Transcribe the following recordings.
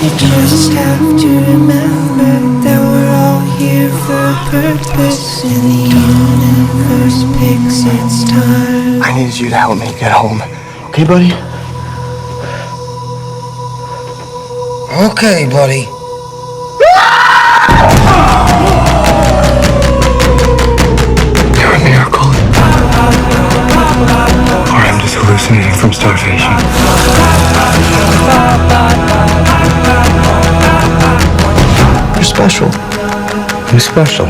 You just have to remember that we're all here for a purpose, and the universe picks its time. I need you to help me get home. Okay, buddy? Okay, buddy. You're a miracle. Or I'm just hallucinating from starvation. You're special. Who's special?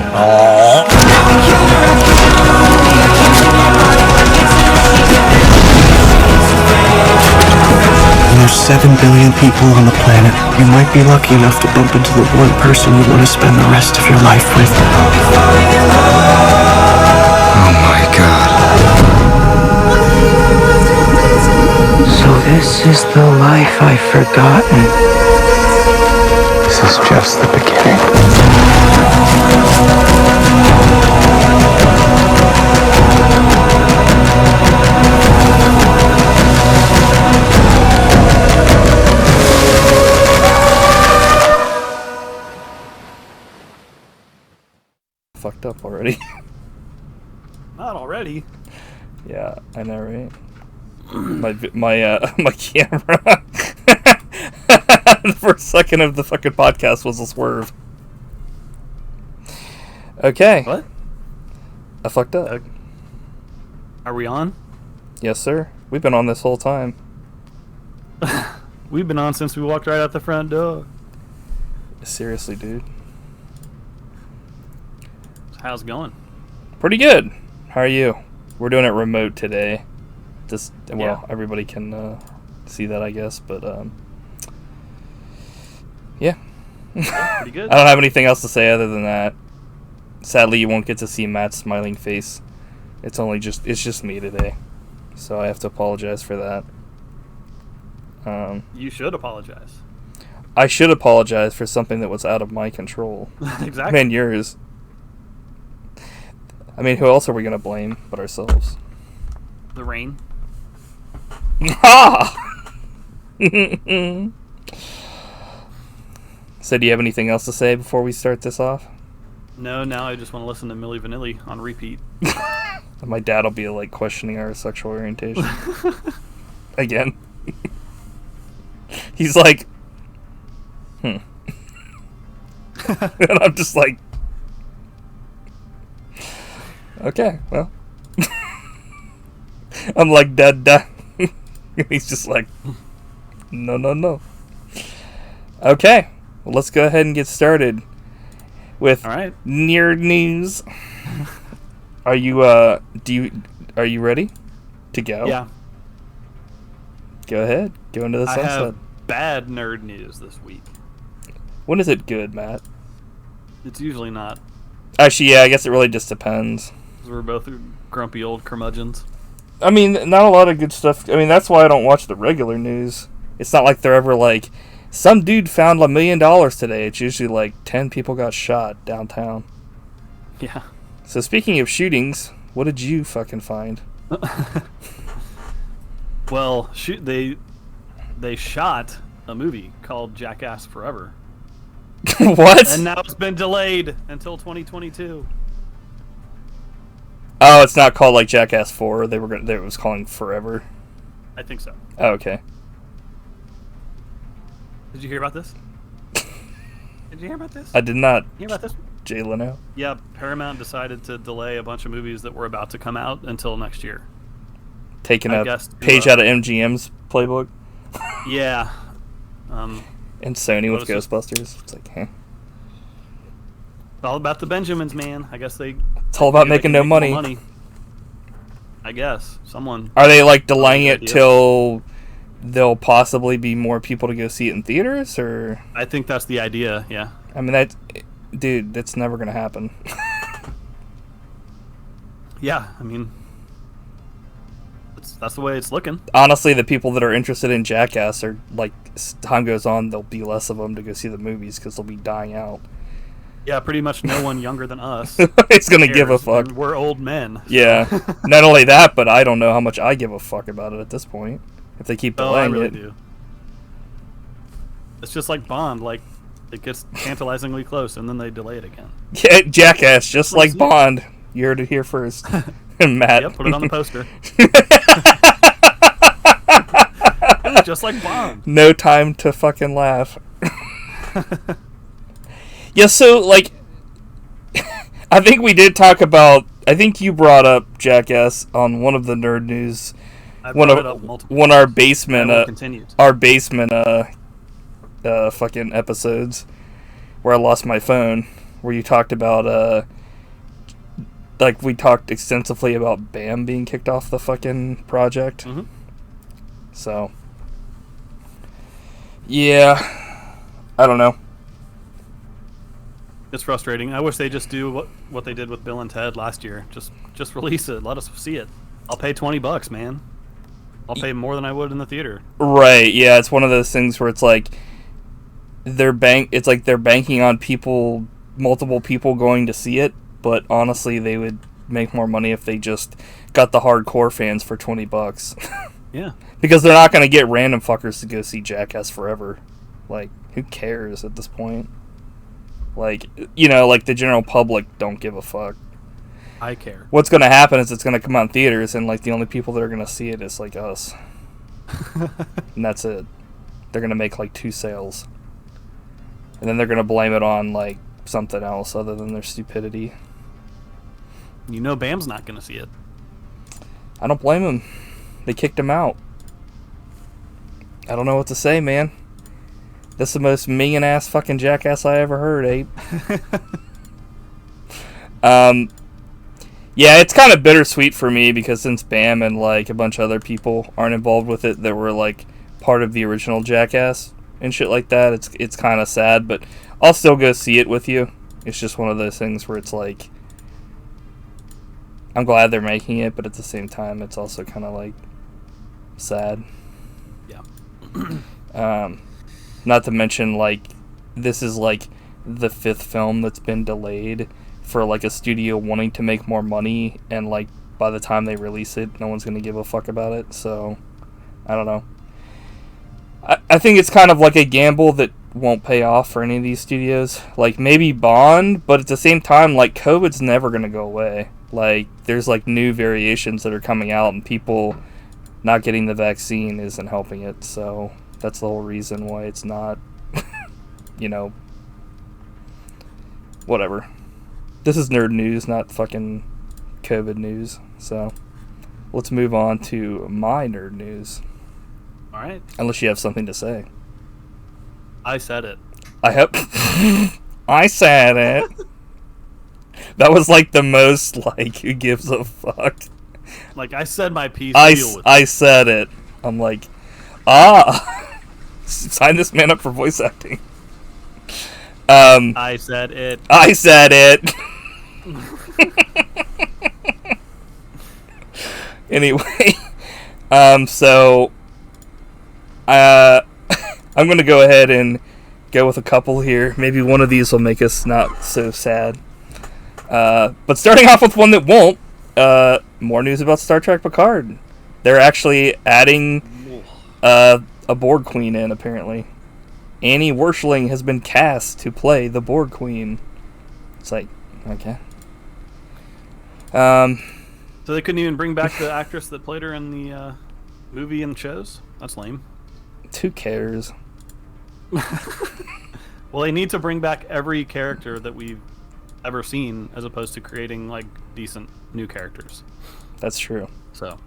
There's 7 billion people on the planet. You might be lucky enough to bump into the one person you want to spend the rest of your life with. Oh my God. So this is the life I've forgotten. This is just the beginning. Fucked up already. Not already. Yeah, I know, right? My camera the first second of the fucking podcast was a swerve. Okay. What? I fucked up. Are we on? Yes, sir. We've been on this whole time. We've been on since we walked right out the front door. Seriously, dude. How's it going? Pretty good. How are you? We're doing it remote today. Just, well, Yeah. everybody can see that, I guess, but yeah. Pretty good. I don't have anything else to say other than that. Sadly, you won't get to see Matt's smiling face. It's just me today, so I have to apologize for that. You should apologize. I should apologize for something that was out of my control. Exactly. And yours. I mean, who else are we gonna blame but ourselves? The rain. Ha! So, do you have anything else to say before we start this off? No, now I just want to listen to Milli Vanilli on repeat. My dad will be like questioning our sexual orientation again. He's like, and I'm just like, okay, well. I'm like, Dad. He's just like, no. Okay, well, let's go ahead and get started with All right. Nerd News. Are you ready to go? Yeah. Go ahead. Go into the I sunset. have bad nerd news this week. When is it good, Matt? It's usually not. Actually, yeah, I guess it really just depends. 'Cause we're both grumpy old curmudgeons. I mean, not a lot of good stuff. I mean, that's why I don't watch the regular news. It's not like they're ever like, some dude found $1 million today. It's usually like 10 people got shot downtown. Yeah. So speaking of shootings, what did you fucking find? Well, they shot a movie called Jackass Forever. What? And now it's been delayed until 2022. Oh, it's not called like Jackass 4. It was calling Forever. I think so. Oh, okay. Did you hear about this? Did you hear about this? I did not. Hear about this? Jay Leno. Yeah, Paramount decided to delay a bunch of movies that were about to come out until next year. Taking I a guess, page out of MGM's playbook. Yeah. And Sony with What is Ghostbusters. It's like, huh. It's all about the Benjamins, man. I guess they... It's all about they making can no make money. more I guess. Someone... Are they like delaying it idea. till there'll possibly be more people to go see it in theaters, or? I think that's the idea, yeah. I mean, dude, that's never gonna happen. Yeah, I mean... That's the way it's looking. Honestly, the people that are interested in Jackass are, like, as time goes on, there'll be less of them to go see the movies because they'll be dying out. Yeah, pretty much no one younger than us. It's gonna give a cares, fuck. and we're old men. Yeah. Not only that, but I don't know how much I give a fuck about it at this point. If they keep Oh, I delaying really it. do. It's just like Bond. Like, it gets tantalizingly close, and then they delay it again. Yeah, Jackass, just like Bond. You heard it here first. Matt. Yep, put it on the poster. Just like Bond. No time to fucking laugh. Yeah, so, like, I think we did talk about, I think you brought up Jackass on one of the Nerd News, I one brought it up of multiple one our times. basement, And it continues. our basement, fucking episodes, where I lost my phone, where you talked about, like, we talked extensively about BAM being kicked off the fucking project. Mm-hmm. So, yeah, I don't know. It's frustrating. I wish they just do what they did with Bill and Ted last year. Just release it. Let us see it. I'll pay $20, man. I'll pay more than I would in the theater. Right, yeah, it's one of those things where it's like they're banking on multiple people going to see it, but honestly they would make more money if they just got the hardcore fans for $20. Yeah. Because they're not going to get random fuckers to go see Jackass Forever. Like, who cares at this point? Like, you know, like the general public don't give a fuck. I care. What's going to happen is it's going to come out in theaters, and like the only people that are going to see it is like us. And that's it. They're going to make like 2 sales. And then they're going to blame it on like something else other than their stupidity. You know BAM's not going to see it. I don't blame them. They kicked him out. I don't know what to say, man. This is the most minging-ass fucking jackass I ever heard, Abe. Yeah, it's kind of bittersweet for me because since BAM and like a bunch of other people aren't involved with it that were like part of the original Jackass and shit like that, it's kind of sad, but I'll still go see it with you. It's just one of those things where it's like I'm glad they're making it, but at the same time it's also kind of like sad. Yeah. Not to mention, like, this is, like, the 5th film that's been delayed for, like, a studio wanting to make more money, and, like, by the time they release it, no one's going to give a fuck about it, so, I don't know. I think it's kind of like a gamble that won't pay off for any of these studios. Like, maybe Bond, but at the same time, like, COVID's never going to go away. Like, there's, like, new variations that are coming out, and people not getting the vaccine isn't helping it, so that's the whole reason why it's not, you know, whatever. This is nerd news, not fucking COVID news, so let's move on to my nerd news. All right. Unless you have something to say. I said it. I hope. I said it. That was like the most, like, who gives a fuck? Like, I said my piece. I said it. I'm like, sign this man up for voice acting. I said it. I said it. Anyway, so, I'm gonna go ahead and go with a couple here. Maybe one of these will make us not so sad. But starting off with one that won't, more news about Star Trek Picard. They're actually adding a Borg Queen in, apparently. Annie Werschling has been cast to play the Borg Queen. It's like, okay. So they couldn't even bring back the actress that played her in the movie and shows? That's lame. Who cares? Well, they need to bring back every character that we've ever seen, as opposed to creating like decent new characters. That's true. So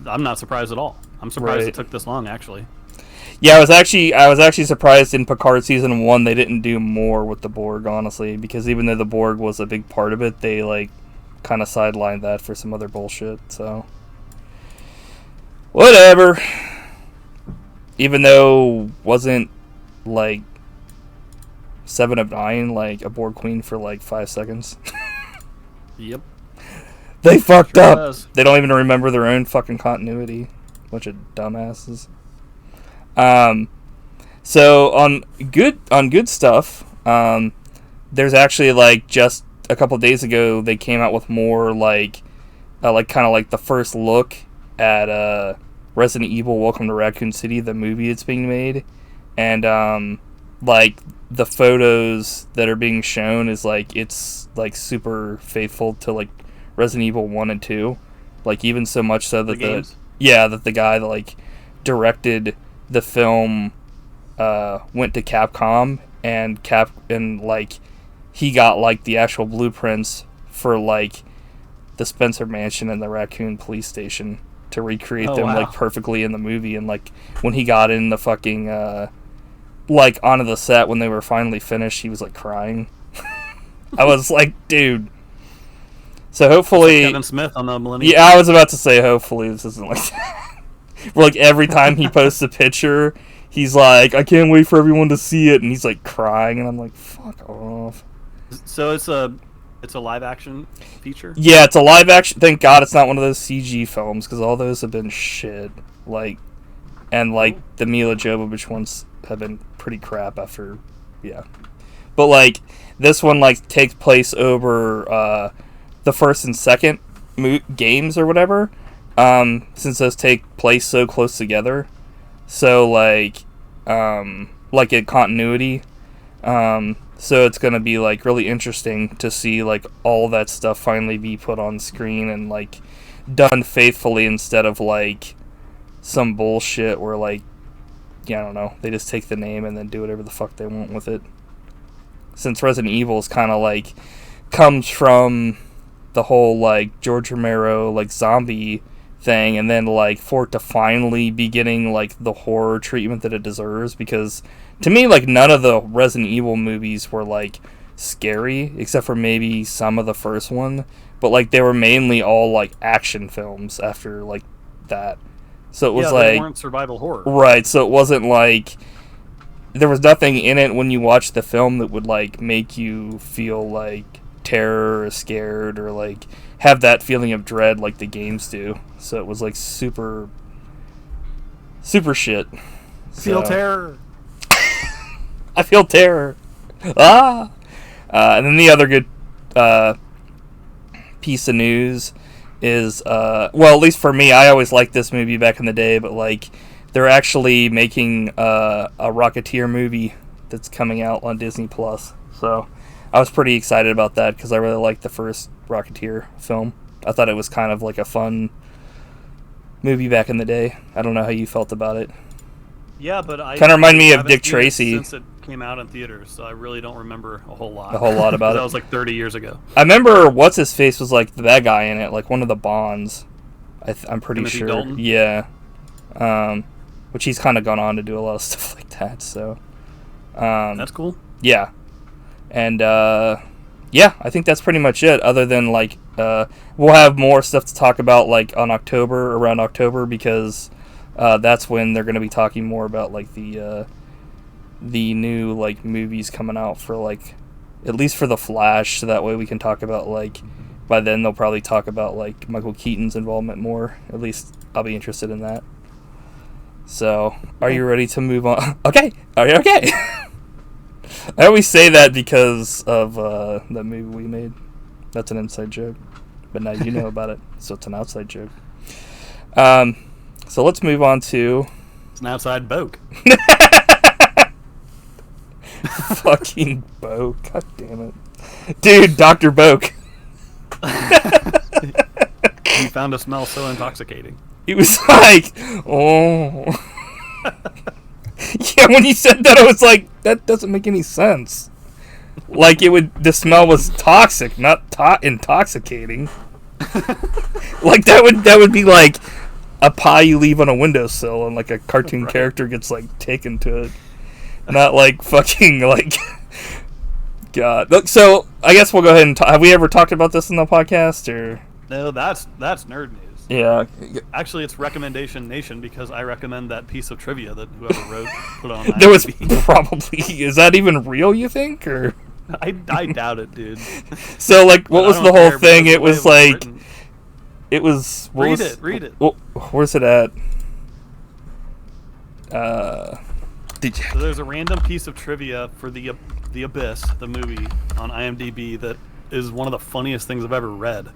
I'm not surprised at all. I'm surprised Right. it took this long, actually. Yeah, I was actually surprised in Picard season 1 they didn't do more with the Borg, honestly, because even though the Borg was a big part of it, they like kind of sidelined that for some other bullshit. So whatever. Even though wasn't like 7 of 9 like a Borg Queen for like 5 seconds. Yep. They fucked Sure up. does. They don't even remember their own fucking continuity. Bunch of dumbasses. So on good stuff, there's actually like just a couple days ago they came out with more like kind of like the first look at Resident Evil Welcome to Raccoon City, the movie that's being made, and like the photos that are being shown is like it's like super faithful to like Resident Evil 1 and 2, like even so much so that that the guy that like directed the film went to Capcom and like he got like the actual blueprints for like the Spencer Mansion and the Raccoon Police Station to recreate them like perfectly in the movie. And like when he got in the fucking like onto the set when they were finally finished, he was like crying. I was like, dude. So hopefully Kevin Smith on the Millennium. Yeah, I was about to say hopefully this isn't like that. Where like every time he posts a picture, he's like, I can't wait for everyone to see it, and he's like crying, and I'm like, fuck off. So it's a live action feature? Yeah, it's a live action. Thank God it's not one of those CG films, because all those have been shit. Like, and like the Mila Jovovich ones have been pretty crap after, yeah. But like this one like takes place over the first and second games or whatever. Since those take place so close together, so like in continuity. So it's gonna be like really interesting to see like all that stuff finally be put on screen and like done faithfully instead of like some bullshit where like, yeah, I don't know, they just take the name and then do whatever the fuck they want with it. Since Resident Evil is kind of like comes from the whole like George Romero like zombie thing, and then like for it to finally be getting like the horror treatment that it deserves, because to me like none of the Resident Evil movies were like scary except for maybe some of the first one, but like they were mainly all like action films after like that. So it was they weren't survival horror. Right, so it wasn't like there was nothing in it when you watch the film that would like make you feel like terror or scared or like have that feeling of dread like the games do. So it was like super shit. Feel terror. I feel terror. And then the other good piece of news is well, at least for me, I always liked this movie back in the day, but like they're actually making a Rocketeer movie that's coming out on Disney Plus. So I was pretty excited about that because I really liked the first Rocketeer film. I thought it was kind of like a fun movie back in the day. I don't know how you felt about it. Yeah, but I kind of remind me of Dick seen it Tracy since it came out in theaters, so I really don't remember a whole lot. About it. That was like 30 years ago. I remember what's his face was like the bad guy in it, like one of the Bonds. I'm pretty Timothy sure. Dalton? Yeah. Which he's kind of gone on to do a lot of stuff like that. So. That's cool. Yeah. And yeah, I think that's pretty much it. Other than like we'll have more stuff to talk about like around October, because that's when they're going to be talking more about like the new like movies coming out for like at least for the Flash, so that way we can talk about like by then they'll probably talk about like Michael Keaton's involvement more. At least I'll be interested in that. So, are you ready to move on? Okay. Are you okay? I always say that because of that movie we made. That's an inside joke. But now you know about it, so it's an outside joke. So let's move on to... It's an outside Boke. Fucking Boke. God damn it. Dude, Dr. Boke. He found a smell so intoxicating. He was like, oh... Yeah, when you said that, I was like, that doesn't make any sense. Like, the smell was toxic, not intoxicating. Like, that would be like a pie you leave on a windowsill and like a cartoon character gets like taken to it. Not like fucking like God. So I guess we'll go ahead and have we ever talked about this in the podcast or? No, that's nerd news. Yeah. Actually, it's Recommendation Nation because I recommend that piece of trivia that whoever wrote put on. There was probably, is that even real, you think, or? I doubt it, dude. So like, what was the whole thing? It was like, written. it was. Read it. Well, where's it at? So there's a random piece of trivia for the The Abyss, the movie on IMDb, that is one of the funniest things I've ever read.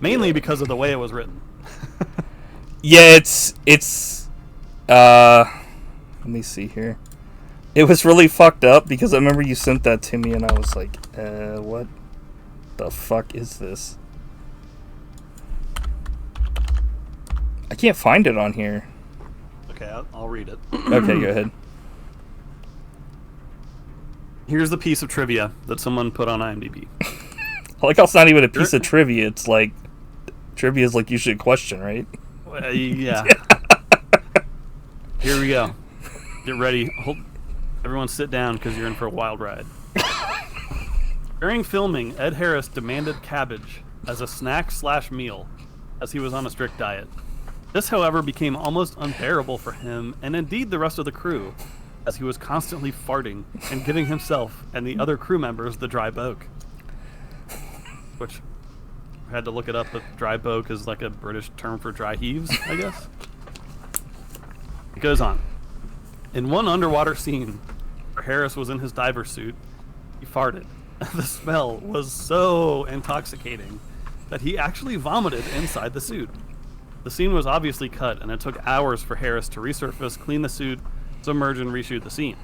Mainly because of the way it was written. Yeah, it's let me see here. It was really fucked up because I remember you sent that to me and I was like, what the fuck is this? I can't find it on here. Okay, I'll read it. Okay, go ahead. Here's the piece of trivia that someone put on IMDb. I like how it's not even a piece of trivia. It's like, trivia is like usually a question, right? Yeah. Here we go. Get ready. Everyone sit down because you're in for a wild ride. During filming, Ed Harris demanded cabbage as a snack/meal as he was on a strict diet. This, however, became almost unbearable for him and indeed the rest of the crew, as he was constantly farting and giving himself and the other crew members the dry boke. Which, I had to look it up, but dry boke is like a British term for dry heaves, I guess. It goes on. In one underwater scene, where Harris was in his diver suit, he farted. The smell was so intoxicating that he actually vomited inside the suit. The scene was obviously cut, and it took hours for Harris to resurface, clean the suit, submerge, and reshoot the scene.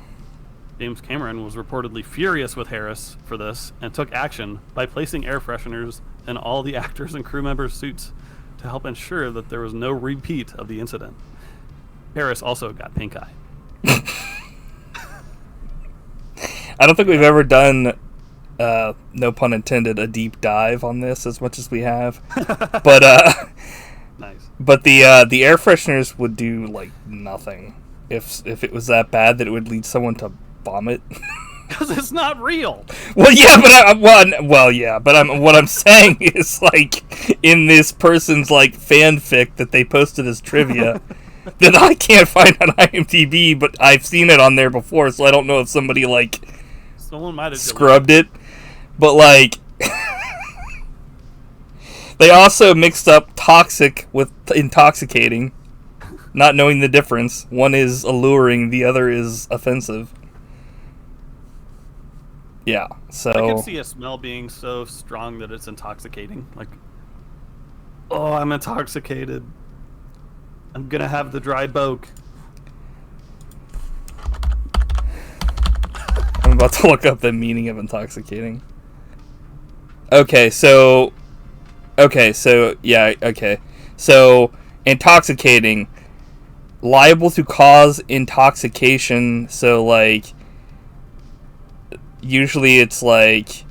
James Cameron was reportedly furious with Harris for this and took action by placing air fresheners in all the actors' and crew members' suits to help ensure that there was no repeat of the incident. Harris also got pink eye. I don't think we've ever done, no pun intended, a deep dive on this as much as we have. But Nice. But the air fresheners would do like nothing if it was that bad that it would lead someone to vomit. Because it's not real. Well, yeah, but what I'm saying is, like, in this person's like fanfic that they posted as trivia that I can't find on IMDb, but I've seen it on there before, so I don't know if somebody like Someone might have scrubbed it, but like. They also mixed up toxic with intoxicating, not knowing the difference. One is alluring, the other is offensive. Yeah, so... I can see a smell being so strong that it's intoxicating. Like, oh, I'm intoxicated. I'm gonna have the dry boke. I'm about to look up the meaning of intoxicating. Okay, so, intoxicating. Liable to cause intoxication, so, like, usually it's, like,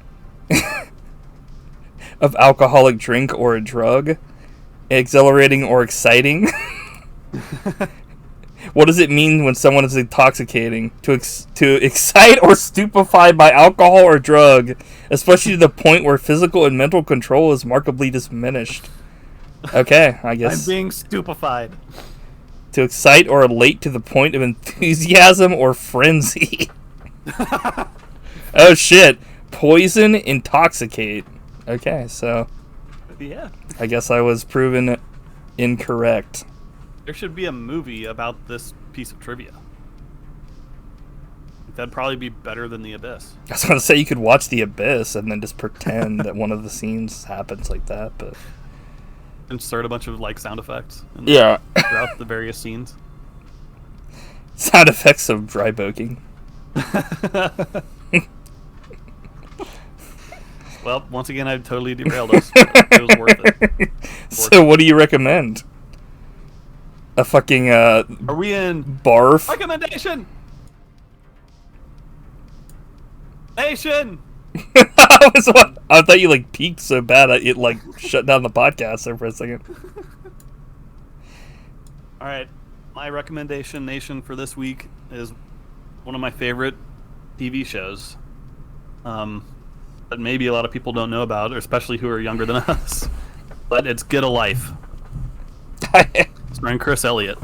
of alcoholic drink or a drug. Exhilarating or exciting. What does it mean when someone is intoxicating? To excite or stupefy by alcohol or drug, especially to the point where physical and mental control is markedly diminished. Okay, I guess. I'm being stupefied. To excite or elate to the point of enthusiasm or frenzy. Oh shit. Poison, intoxicate. Okay, so... Yeah. I guess I was proven incorrect. There should be a movie about this piece of trivia. That'd probably be better than The Abyss. I was going to say you could watch The Abyss and then just pretend that one of the scenes happens like that, but... Insert a bunch of, like, sound effects. Yeah. Throughout the various scenes. Sound effects of dry boking. Well, once again, I totally derailed us. But it was worth it. So what do you recommend? A fucking, Are we in... barf? Recommendation! Nation! I thought you, like, peaked so bad it, like, shut down the podcast there for a second. Alright, my recommendation, Nation, for this week is one of my favorite TV shows. That maybe a lot of people don't know about, especially who are younger than us. But it's Get a Life. Starring Chris Elliott.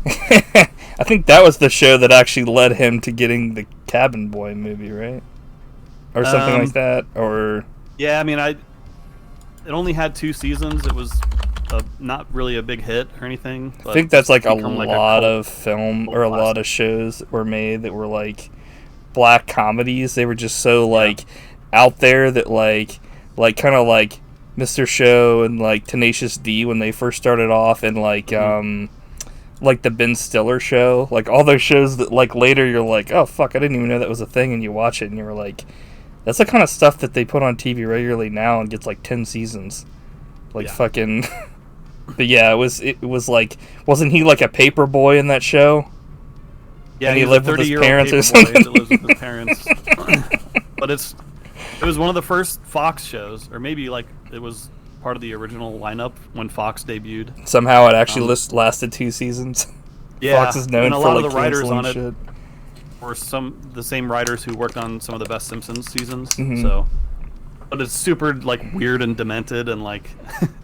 I think that was the show that actually led him to getting the Cabin Boy movie, right? Or something like that, or... Yeah, I mean, it only had 2 seasons. It was not really a big hit or anything. I think that's like a become like lot a of film, or a lot of shows that were made that were like black comedies. They were just so like out there that like kind of like Mr. Show and like Tenacious D when they first started off, and like like the Ben Stiller Show, like all those shows that like later you're like, oh fuck, I didn't even know that was a thing, and you watch it and you're like, that's the kind of stuff that they put on TV regularly now and gets like 10 seasons, like fucking. But yeah, it was like, wasn't he like a paper boy in that show? Yeah, and he lived with his parents or something. That lives with his parents. But it was one of the first Fox shows, or maybe like it was part of the original lineup when Fox debuted. Somehow it actually lasted 2 seasons. Yeah, Fox is known and a for lot like of the writers canceling on it shit. were the same writers who worked on some of the best Simpsons seasons. Mm-hmm. So, but it's super like weird and demented, and like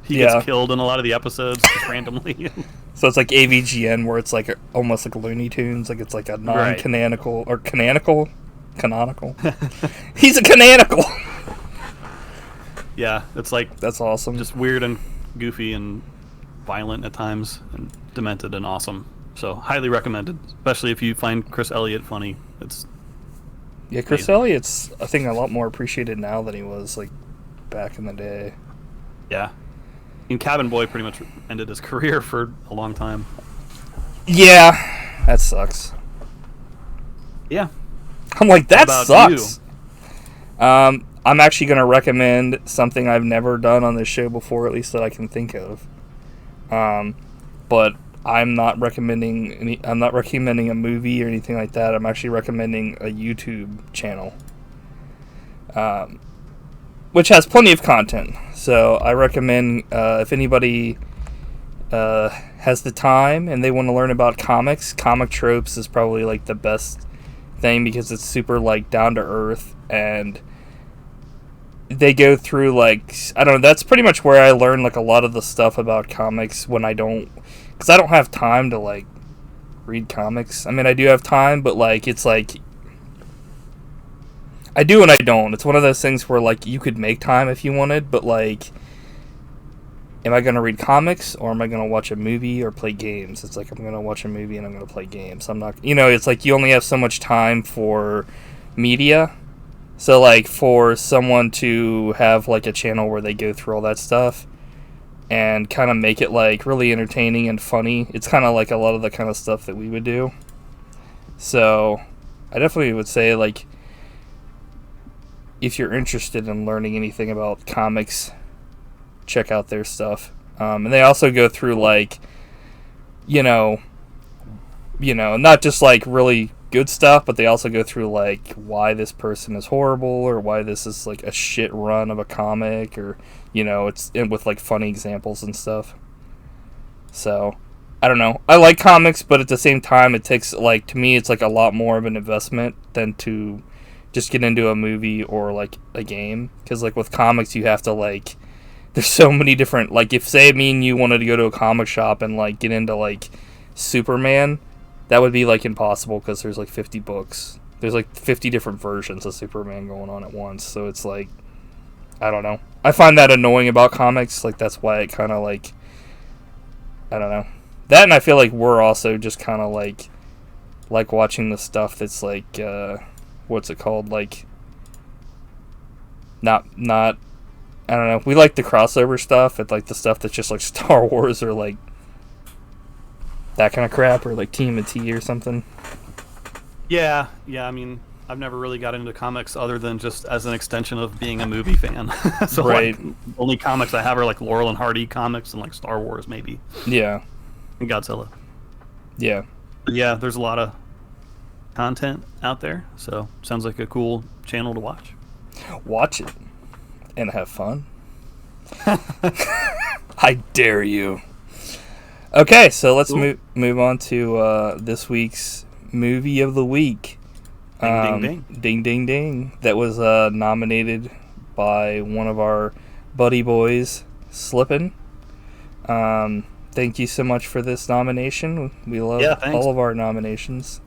he gets killed in a lot of the episodes just randomly. So it's like AVGN, where it's like almost like Looney Tunes, like it's like a non-canonical or canonical. He's a canonical. Yeah, it's like that's awesome. Just weird and goofy and violent at times, and demented and awesome. So highly recommended, especially if you find Chris Elliott funny. It's Chris Elliott's I think a lot more appreciated now than he was like back in the day. Yeah, and Cabin Boy pretty much ended his career for a long time. Yeah, that sucks. Yeah, I'm like, that sucks. I'm actually going to recommend something I've never done on this show before, at least that I can think of. But I'm not recommending a movie or anything like that. I'm actually recommending a YouTube channel, which has plenty of content. So I recommend if anybody has the time and they want to learn about comics, Comic Tropes is probably like the best thing because it's super like down to earth, and they go through like, I don't know, that's pretty much where I learn like a lot of the stuff about comics when because I don't have time to like read comics. I mean, I do have time, but like it's like I do and I don't. It's one of those things where like you could make time if you wanted, but like, am I going to read comics or am I going to watch a movie or play games? It's like I'm going to watch a movie and I'm going to play games. I'm not, it's like you only have so much time for media. So, like, for someone to have, like, a channel where they go through all that stuff and kind of make it, like, really entertaining and funny, it's kind of like a lot of the kind of stuff that we would do. So, I definitely would say, like, if you're interested in learning anything about comics, check out their stuff. And they also go through, like, not just, like, really good stuff, but they also go through like why this person is horrible or why this is like a shit run of a comic, or it's with like funny examples and stuff. So I don't know, I like comics, but at the same time it takes, like, to me it's like a lot more of an investment than to just get into a movie or like a game, because like with comics you have to, like, there's so many different, like, if say me and you wanted to go to a comic shop and like get into like Superman, that would be, like, impossible because there's, like, 50 books. There's, like, 50 different versions of Superman going on at once. So it's, like, I don't know. I find that annoying about comics. Like, that's why it kind of, like, I don't know. That, and I feel like we're also just kind of, like watching the stuff that's, like, what's it called? Like, not, I don't know. We like the crossover stuff. It's, like, the stuff that's just, like, Star Wars or, like, that kind of crap, or like TMNT or something. Yeah. I mean, I've never really got into comics other than just as an extension of being a movie fan. So right. Like, only comics I have are like Laurel and Hardy comics and like Star Wars maybe. Yeah. And Godzilla. Yeah. But yeah, there's a lot of content out there, so sounds like a cool channel to watch. Watch it and have fun. I dare you. Okay, so let's move on to this week's movie of the week. Ding, ding, ding. Ding, ding, ding. That was nominated by one of our buddy boys, Slippin'. Thank you so much for this nomination. We love all of our nominations.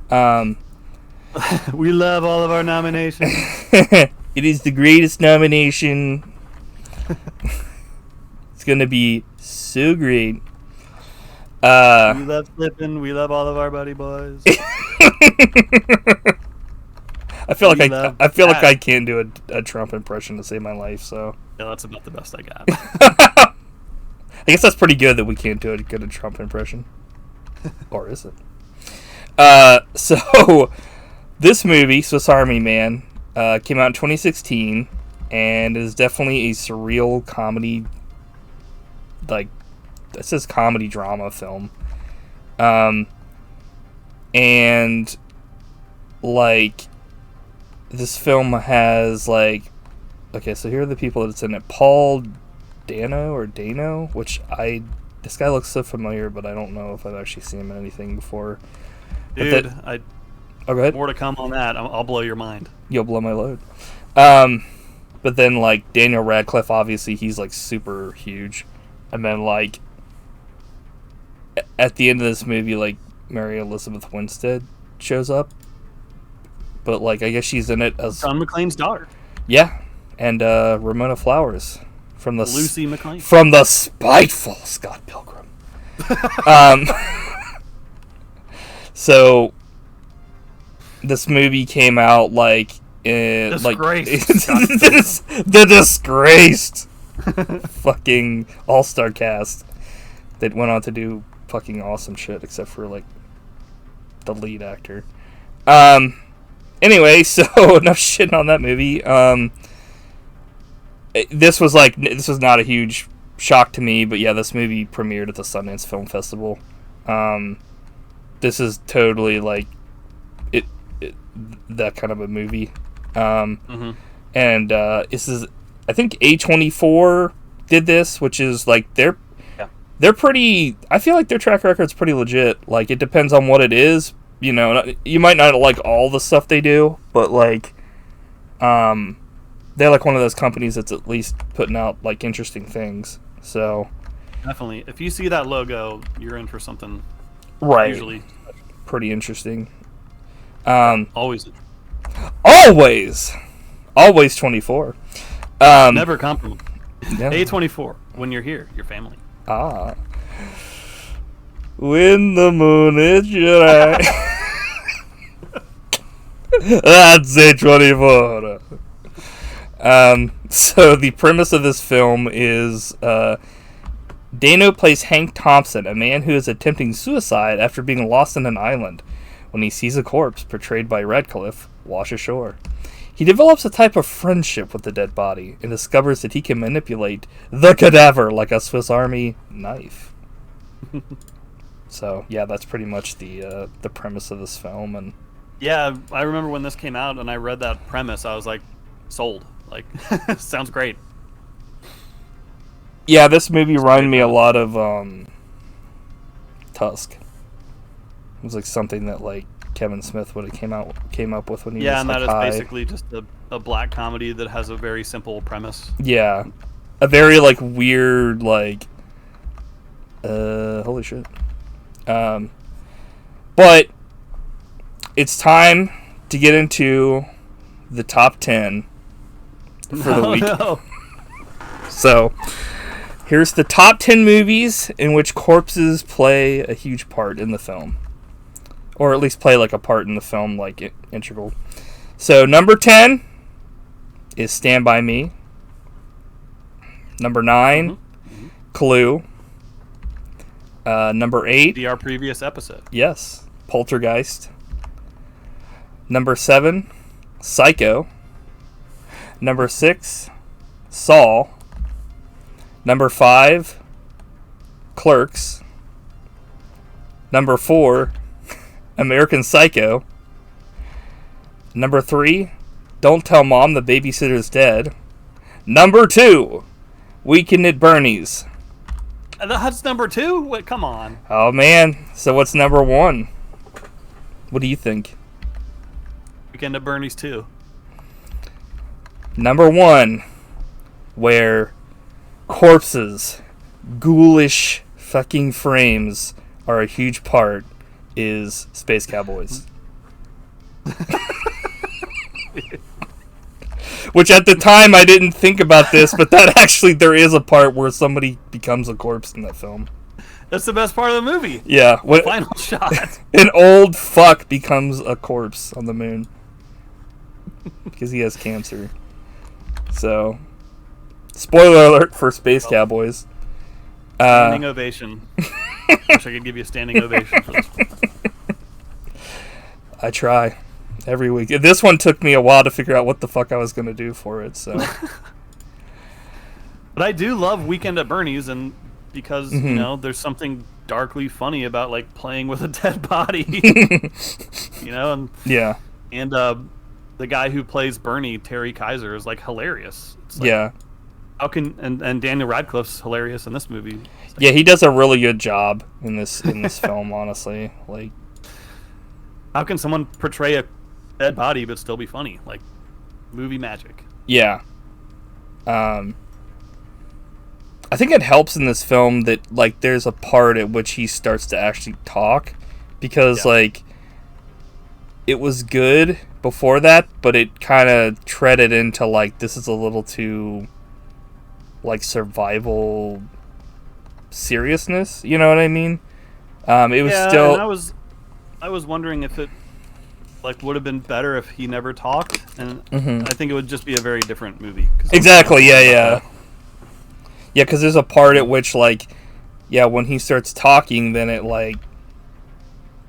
We love all of our nominations. It is the greatest nomination. It's going to be so great. We love Slippin'. We love all of our buddy boys. I feel like I feel like that. I can't do a Trump impression to save my life. So Yeah, that's about the best I got. I guess that's pretty good that we can't do a good Trump impression, or is it? So this movie, Swiss Army Man, came out in 2016, and is definitely a surreal comedy, like it says comedy drama film. And like this film has like, okay, so here are the people that's in it. Paul Dano, which this guy looks so familiar, but I don't know if I've actually seen him in anything before. Dude, oh, go ahead. More to come on that. I'll blow your mind. You'll blow my load. But then like Daniel Radcliffe, obviously he's like super huge, and then like at the end of this movie, like Mary Elizabeth Winstead shows up, but like I guess she's in it as John McClane's daughter. Yeah, and Ramona Flowers from the Lucy McClane from the spiteful Scott Pilgrim. So this movie came out like the disgraced fucking all-star cast that went on to do fucking awesome shit, except for like the lead actor. Anyway, so enough shitting on that movie. This was not a huge shock to me, but yeah, this movie premiered at the Sundance Film Festival. This is totally like it that kind of a movie. And this is, I think A24 did this, which is like they're pretty, I feel like their track record's pretty legit. Like it depends on what it is, you know. You might not like all the stuff they do, but like they're like one of those companies that's at least putting out like interesting things. So definitely, if you see that logo, you're in for something right, usually pretty interesting. Always 24. Never compromise. Yeah. A24, when you're here, your family. When the moon is shining. That's A24. So the premise of this film is Dano plays Hank Thompson, a man who is attempting suicide after being lost on an island when he sees a corpse, portrayed by Radcliffe, wash ashore. He develops a type of friendship with the dead body and discovers that he can manipulate the cadaver like a Swiss Army knife. So yeah, that's pretty much the premise of this film. And yeah, I remember when this came out and I read that premise, I was like, sold. Like, sounds great. Yeah, this movie reminded me a lot of Tusk. It was like something that like Kevin Smith would have came up with when he was and like that high. is basically just a black comedy that has a very simple premise. Yeah, a very like weird like holy shit. But it's time to get into the top 10 for the week. No. So here's the top 10 movies in which corpses play a huge part in the film, or at least play like a part in the film, like integral. So number 10 is Stand By Me. Number 9, Clue. Number 8, Our previous episode. yes, Poltergeist. Number 7, Psycho. Number 6, Saw. Number 5, Clerks. Number 4, American Psycho. Number 3, Don't Tell Mom the Babysitter's Dead. Number 2, Weekend at Bernie's. That's number 2? Wait, come on. Oh man, so what's number 1? What do you think? Weekend at Bernie's 2. Number 1, where corpses, ghoulish fucking frames are a huge part, is Space Cowboys. Which at the time I didn't think about this, but that actually there is a part where somebody becomes a corpse in that film. That's the best part of the movie. Yeah, when Final shot. an old fuck becomes a corpse on the moon. because he has cancer. So, spoiler alert for Space Cowboys. Standing ovation. Wish I could give you a standing ovation for this one. I try every week. This one took me a while to figure out what the fuck I was going to do for it. So, but I do love Weekend at Bernie's, and because you know, there's something darkly funny about like playing with a dead body. You know, and yeah, and the guy who plays Bernie, Terry Kaiser, is like hilarious. It's like, yeah. How can and Daniel Radcliffe's hilarious in this movie. Yeah, he does a really good job in this film. Honestly, like, how can someone portray a dead body but still be funny? Like, movie magic. Yeah. I think it helps in this film that like there's a part at which he starts to actually talk, because like it was good before that, but it kind of treaded into like this is a little too like survival seriousness, you know what I mean? It was still. And I was wondering if it like would have been better if he never talked, and I think it would just be a very different movie. Exactly. Yeah. Yeah, because there's a part at which like, yeah, when he starts talking, then it like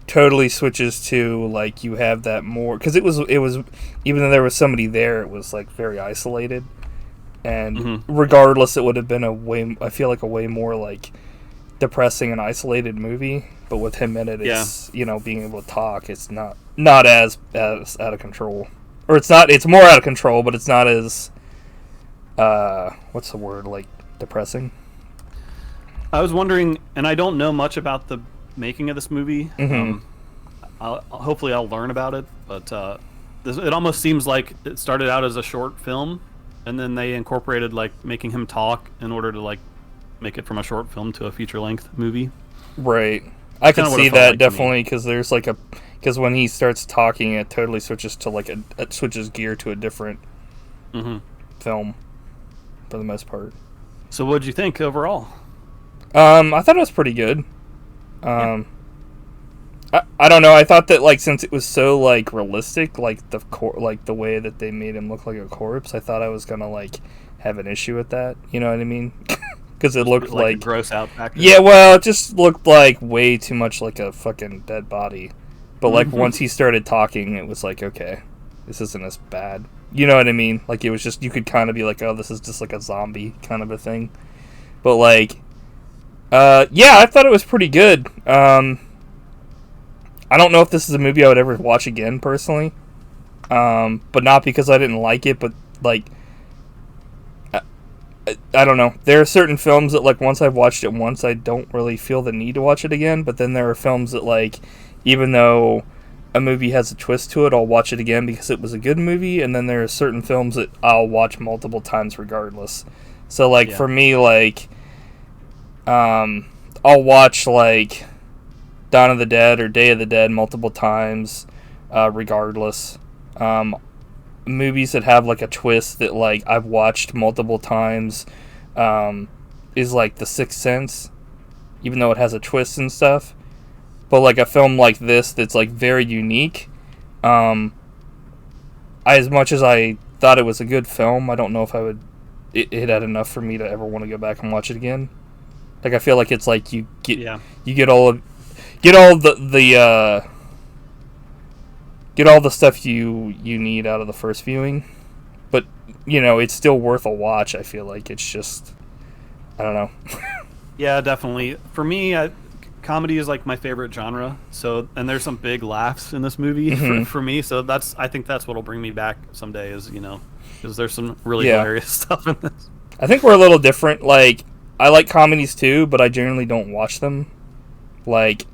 totally switches to like you have that more, because it was even though there was somebody there, it was like very isolated. And regardless, it would have been a way more like depressing and isolated movie. But with him in it, it's you know, being able to talk, it's not as out of control, or it's more out of control, but it's not as what's the word, like depressing. I was wondering, and I don't know much about the making of this movie. Hopefully I'll learn about it, but it almost seems like it started out as a short film, and then they incorporated like making him talk in order to like make it from a short film to a feature-length movie. Right. I can see that, like, definitely, because there's like because when he starts talking, it totally switches to like it switches gear to a different film for the most part. So what'd you think overall? I thought it was pretty good. I don't know. I thought that like since it was so like realistic, like like the way that they made him look like a corpse, I thought I was gonna like have an issue with that. You know what I mean? Because it looked like a gross out factor. Yeah, well, it just looked like way too much like a fucking dead body. But like once he started talking, it was like, okay, this isn't as bad. You know what I mean? Like it was just, you could kind of be like, oh, this is just like a zombie kind of a thing. But like, yeah, I thought it was pretty good. I don't know if this is a movie I would ever watch again personally. But not because I didn't like it, but like, I don't know. There are certain films that like once I've watched it once, I don't really feel the need to watch it again. But then there are films that like, even though a movie has a twist to it, I'll watch it again because it was a good movie. And then there are certain films that I'll watch multiple times regardless. So like for me, like, I'll watch like Dawn of the Dead or Day of the Dead multiple times, regardless. Movies that have like a twist that like I've watched multiple times is like The Sixth Sense, even though it has a twist and stuff. But like a film like this that's like very unique, as much as I thought it was a good film, I don't know if I would it had enough for me to ever want to go back and watch it again. Like I feel like it's like you get all the stuff you need out of the first viewing, but you know, it's still worth a watch. I feel like it's just, I don't know. Yeah, definitely. For me, comedy is like my favorite genre. So, and there's some big laughs in this movie for me. So I think that's what'll bring me back someday. Is, you know, because there's some really hilarious stuff in this. I think we're a little different. Like, I like comedies too, but I generally don't watch them. Like,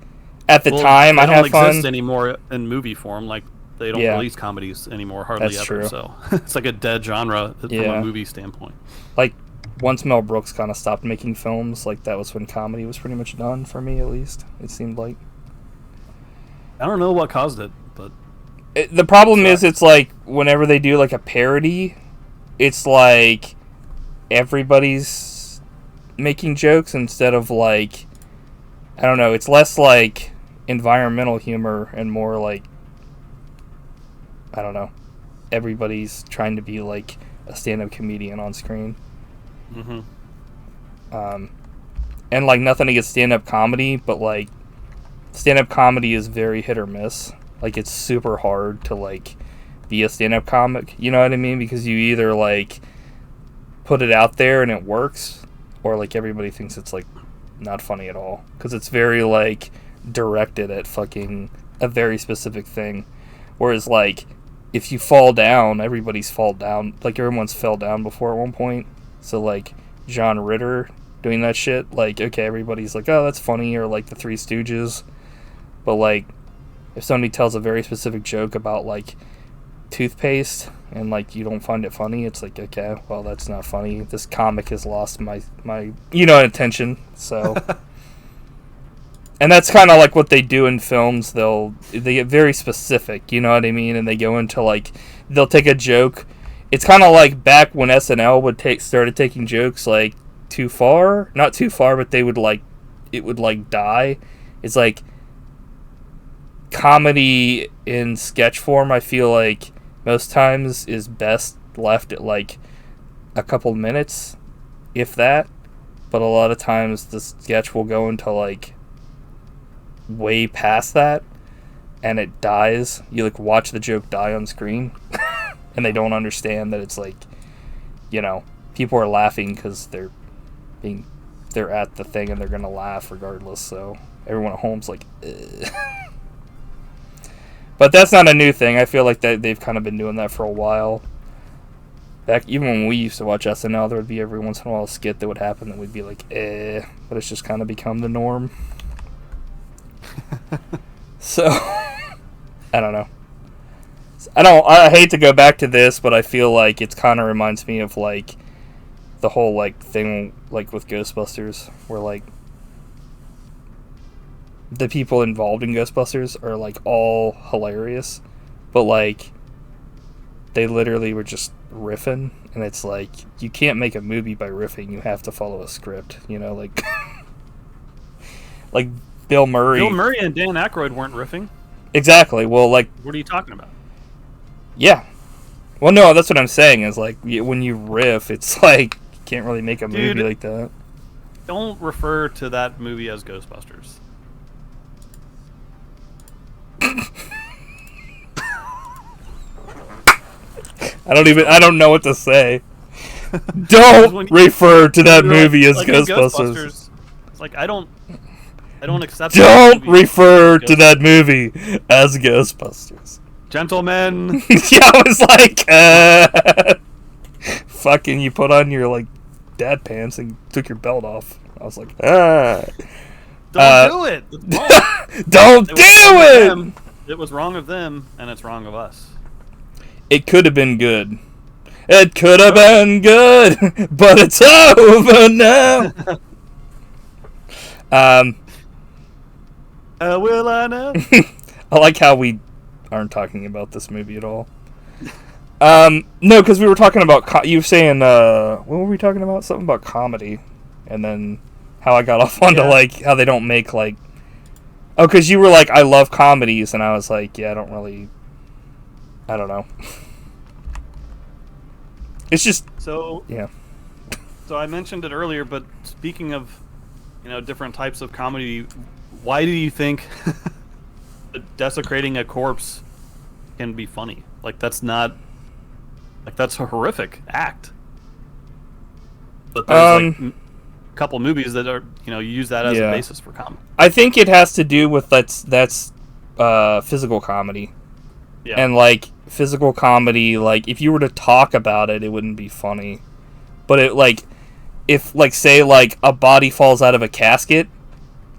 at the time, I have fun. They don't exist anymore in movie form. Like, they don't release comedies anymore, hardly That's ever. True. So it's like a dead genre from a movie standpoint. Like, once Mel Brooks kind of stopped making films, like that was when comedy was pretty much done for me, at least it seemed like. I don't know what caused it, but the problem is it's like whenever they do like a parody, it's like everybody's making jokes instead of like, I don't know, it's less like environmental humor and more like, I don't know. everybody's trying to be like a stand-up comedian on screen. Mm-hmm. And like nothing against stand-up comedy, but like stand-up comedy is very hit or miss. Like it's super hard to like be a stand-up comic, you know what I mean? Because you either like put it out there and it works, or like everybody thinks it's like not funny at all, because it's very like directed at fucking a very specific thing. Whereas like if you fall down, everybody's fall down, like everyone's fell down before at one point. So like John Ritter doing that shit, like okay, everybody's like, oh, that's funny, or like the Three Stooges. But like if somebody tells a very specific joke about like toothpaste and like you don't find it funny, it's like, okay, well, that's not funny. This comic has lost my attention. So and that's kind of like what they do in films. They get very specific, you know what I mean? And they go into like, they'll take a joke. It's kind of like back when SNL started taking jokes like too far, not too far, but they would like, it would like die. It's like comedy in sketch form, I feel like most times is best left at like a couple minutes, if that. But a lot of times the sketch will go into like way past that, and it dies. You like watch the joke die on screen, and they don't understand that it's like, you know, people are laughing because they're at the thing and they're gonna laugh regardless. So everyone at home's like, ugh. But that's not a new thing. I feel like that they've kind of been doing that for a while. Back even when we used to watch SNL, there would be every once in a while a skit that would happen that we'd be like, eh. But it's just kind of become the norm. So, I don't know. I hate to go back to this, but I feel like it kind of reminds me of like the whole like thing like with Ghostbusters, where like the people involved in Ghostbusters are like all hilarious, but like they literally were just riffing, and it's like you can't make a movie by riffing. You have to follow a script, you know, like like Bill Murray and Dan Aykroyd weren't riffing. Exactly. Well, like, what are you talking about? Yeah. Well, no, that's what I'm saying is like when you riff, it's like you can't really make a movie like that. Don't refer to that movie as Ghostbusters. I don't know what to say. Don't refer to that movie as Ghostbusters. It's like I don't accept. Don't refer to that movie as Ghostbusters. Gentlemen. Yeah, I was like, fucking, you put on your like dad pants and took your belt off. I was like, Don't do it. Don't do it. It was wrong of them, and it's wrong of us. It could have been good. It could have been good, but it's over now. Will I know? I like how we aren't talking about this movie at all. No, because we were talking about you were saying what were we talking about? Something about comedy, and then how I got off onto like how they don't make like. Oh, because you were like, I love comedies, and I was like, yeah, I don't know. It's just so yeah. So I mentioned it earlier, but speaking of, different types of comedy, why do you think desecrating a corpse can be funny? Like that's a horrific act. But there's a couple movies that are use that as a basis for comedy. I think it has to do with that's physical comedy. Yeah. And like physical comedy, like if you were to talk about it, it wouldn't be funny. But it like if like say like a body falls out of a casket,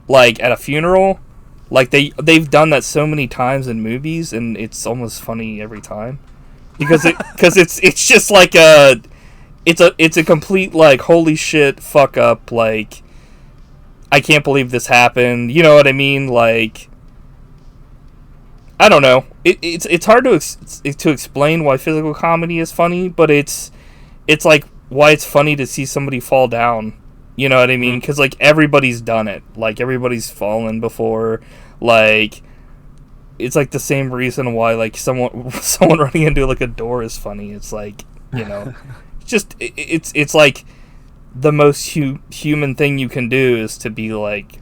like at a funeral, like they've done that so many times in movies, and it's almost funny every time because it's just like it's a complete like holy shit fuck up, like I can't believe this happened, you know what I mean? Like I don't know. It's hard to explain why physical comedy is funny, but it's like why it's funny to see somebody fall down. You know what I mean? Because like everybody's done it. Like everybody's fallen before. Like it's like the same reason why like someone running into like a door is funny. It's like, you know, it's like the most human thing you can do is to be like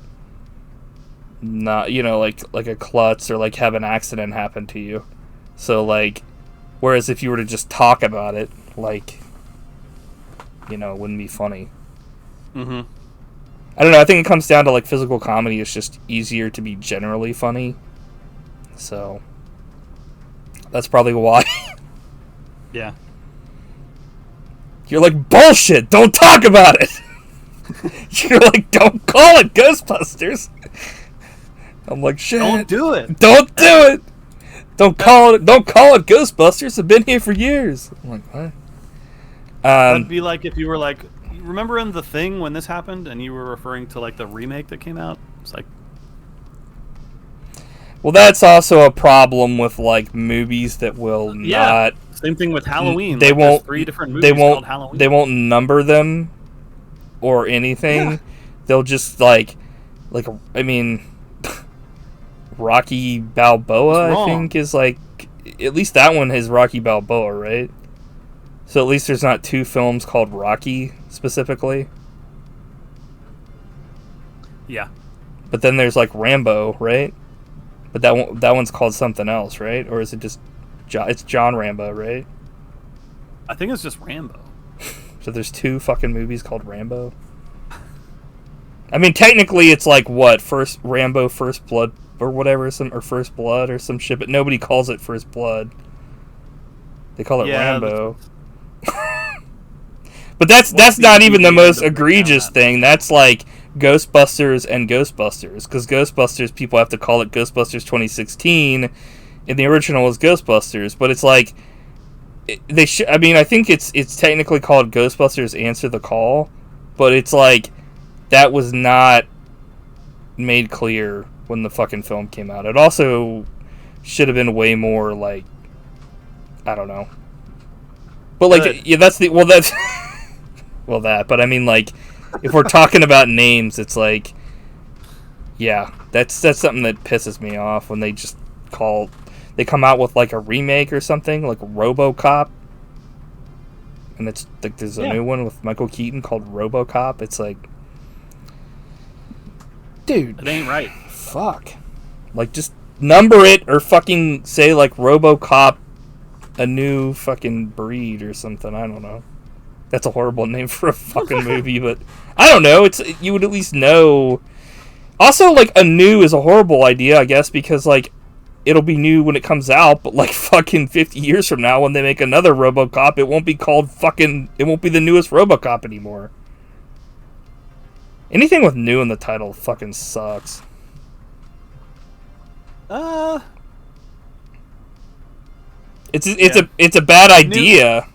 not, you know, like a klutz or like have an accident happen to you. So like, whereas if you were to just talk about it, like, you know, it wouldn't be funny. Mm-hmm. I don't know. I think it comes down to like physical comedy is just easier to be generally funny. So that's probably why. Yeah. You're like, bullshit, don't talk about it. You're like, don't call it Ghostbusters. I'm like, shit. Don't do it. Don't do it. Don't call it Ghostbusters. I've been here for years. I'm like, what? That'd be like if you were like, remember in The Thing when this happened and you were referring to like the remake that came out? It's like, well, that's also a problem with like movies that will not. Same thing with Halloween. They like, there's won't. 3 different movies called Halloween. They won't number them or anything. Yeah. They'll just like I mean, Rocky Balboa, I think, is like, at least that one is Rocky Balboa, right? So at least there's not 2 films called Rocky specifically. Yeah. But then there's like Rambo, right? But that one's called something else, right? Or is it just it's John Rambo, right? I think it's just Rambo. So there's 2 fucking movies called Rambo. I mean, technically it's like what, Rambo First Blood or whatever, or First Blood or some shit, but nobody calls it First Blood. They call it Rambo. But that's not even the most egregious thing. That's like Ghostbusters and Ghostbusters, because Ghostbusters, people have to call it Ghostbusters 2016, and the original was Ghostbusters. But it's like they should. I mean, I think it's technically called Ghostbusters Answer the Call, but it's like that was not made clear when the fucking film came out. It also should have been way more like, I don't know. But like, yeah, that's well, but I mean, like, if we're talking about names, it's like, yeah, that's something that pisses me off when they just they come out with like a remake or something, like RoboCop, and it's like there's a new one with Michael Keaton called RoboCop. It's like, dude, it ain't right. Fuck, like, just number it or fucking say like RoboCop, a new fucking breed or something. I don't know. That's a horrible name for a fucking movie, but I don't know. You would at least know. Also, like, a new is a horrible idea, I guess, because like it'll be new when it comes out, but like fucking 50 years from now when they make another RoboCop, it won't be called fucking, it won't be the newest RoboCop anymore. Anything with new in the title fucking sucks. It's a bad idea.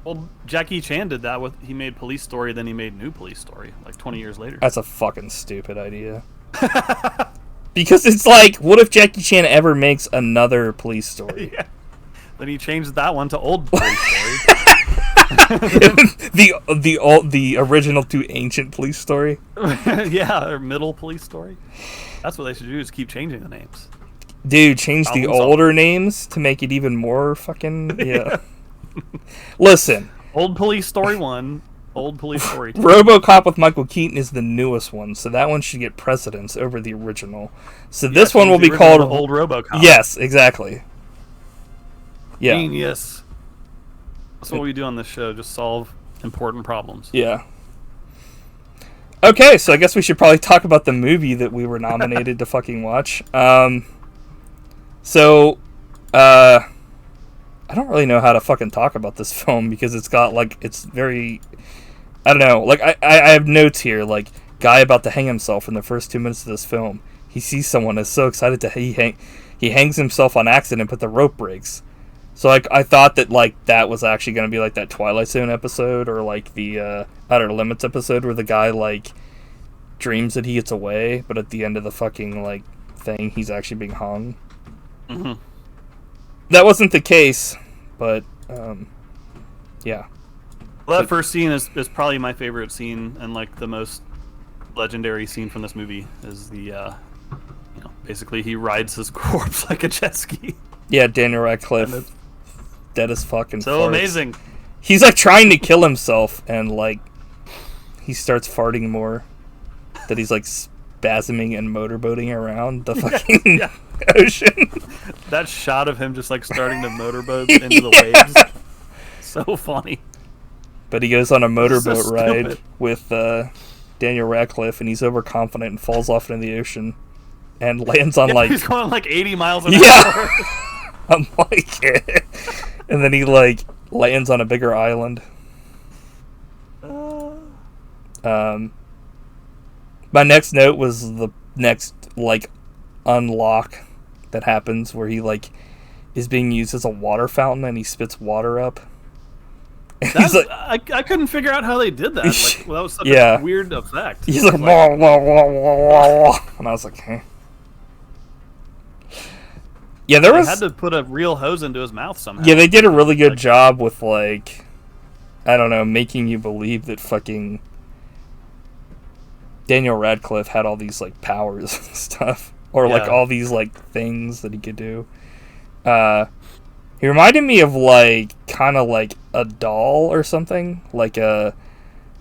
Well, Jackie Chan did that he made Police Story, then he made New Police Story, like 20 years later. That's a fucking stupid idea. Because it's like, what if Jackie Chan ever makes another Police Story? Yeah. Then he changed that one to Old Police Story. the original to Ancient Police Story. Yeah, or Middle Police Story. That's what they should do, is keep changing the names. Dude, change the older names to make it even more fucking, yeah. Listen. Old Police Story 1, Old Police Story 2. RoboCop with Michael Keaton is the newest one, so that one should get precedence over the original. So this one will be called Old RoboCop. Yes, exactly. Yeah. Genius. That's what we do on this show, just solve important problems. Yeah. Okay, so I guess we should probably talk about the movie that we were nominated to fucking watch. I don't really know how to fucking talk about this film because it's got, like, it's very, I don't know, like, I have notes here, like, guy about to hang himself in the first 2 minutes of this film. He sees someone, is so excited to, he hangs himself on accident, but the rope breaks. So, like, I thought that, like, that was actually going to be, like, that Twilight Zone episode, or, like, the Outer Limits episode, where the guy, like, dreams that he gets away, but at the end of the fucking, like, thing, he's actually being hung. Mm-hmm. That wasn't the case, but, yeah. Well, that first scene is probably my favorite scene, and, like, the most legendary scene from this movie is the basically he rides his corpse like a jet ski. Yeah, Daniel Radcliffe, dead as fucking. So farts. amazing. He's like trying to kill himself, and like he starts farting more. That he's like spasming and motorboating around the fucking ocean. That shot of him just like starting to motorboat into the waves, so funny. But he goes on a motorboat So ride stupid. with Daniel Radcliffe, and he's overconfident and falls off into the ocean, and lands on like he's going like 80 miles an Yeah. hour. I'm like, and then he like lands on a bigger island. My next note was the next like unlock that happens where he like is being used as a water fountain and he spits water up. And he's like, I couldn't figure out how they did that. Like, well, that was such Yeah. a weird effect. he's like, wah, wah, wah, wah, wah, wah. And I was like, huh. Yeah, there They was. had to put a real hose into his mouth somehow. Yeah, they did a really good job with like, I don't know, making you believe that fucking Daniel Radcliffe had all these like powers and stuff, or like Yeah. all these like things that he could do. He reminded me of like kind of like a doll or something, like an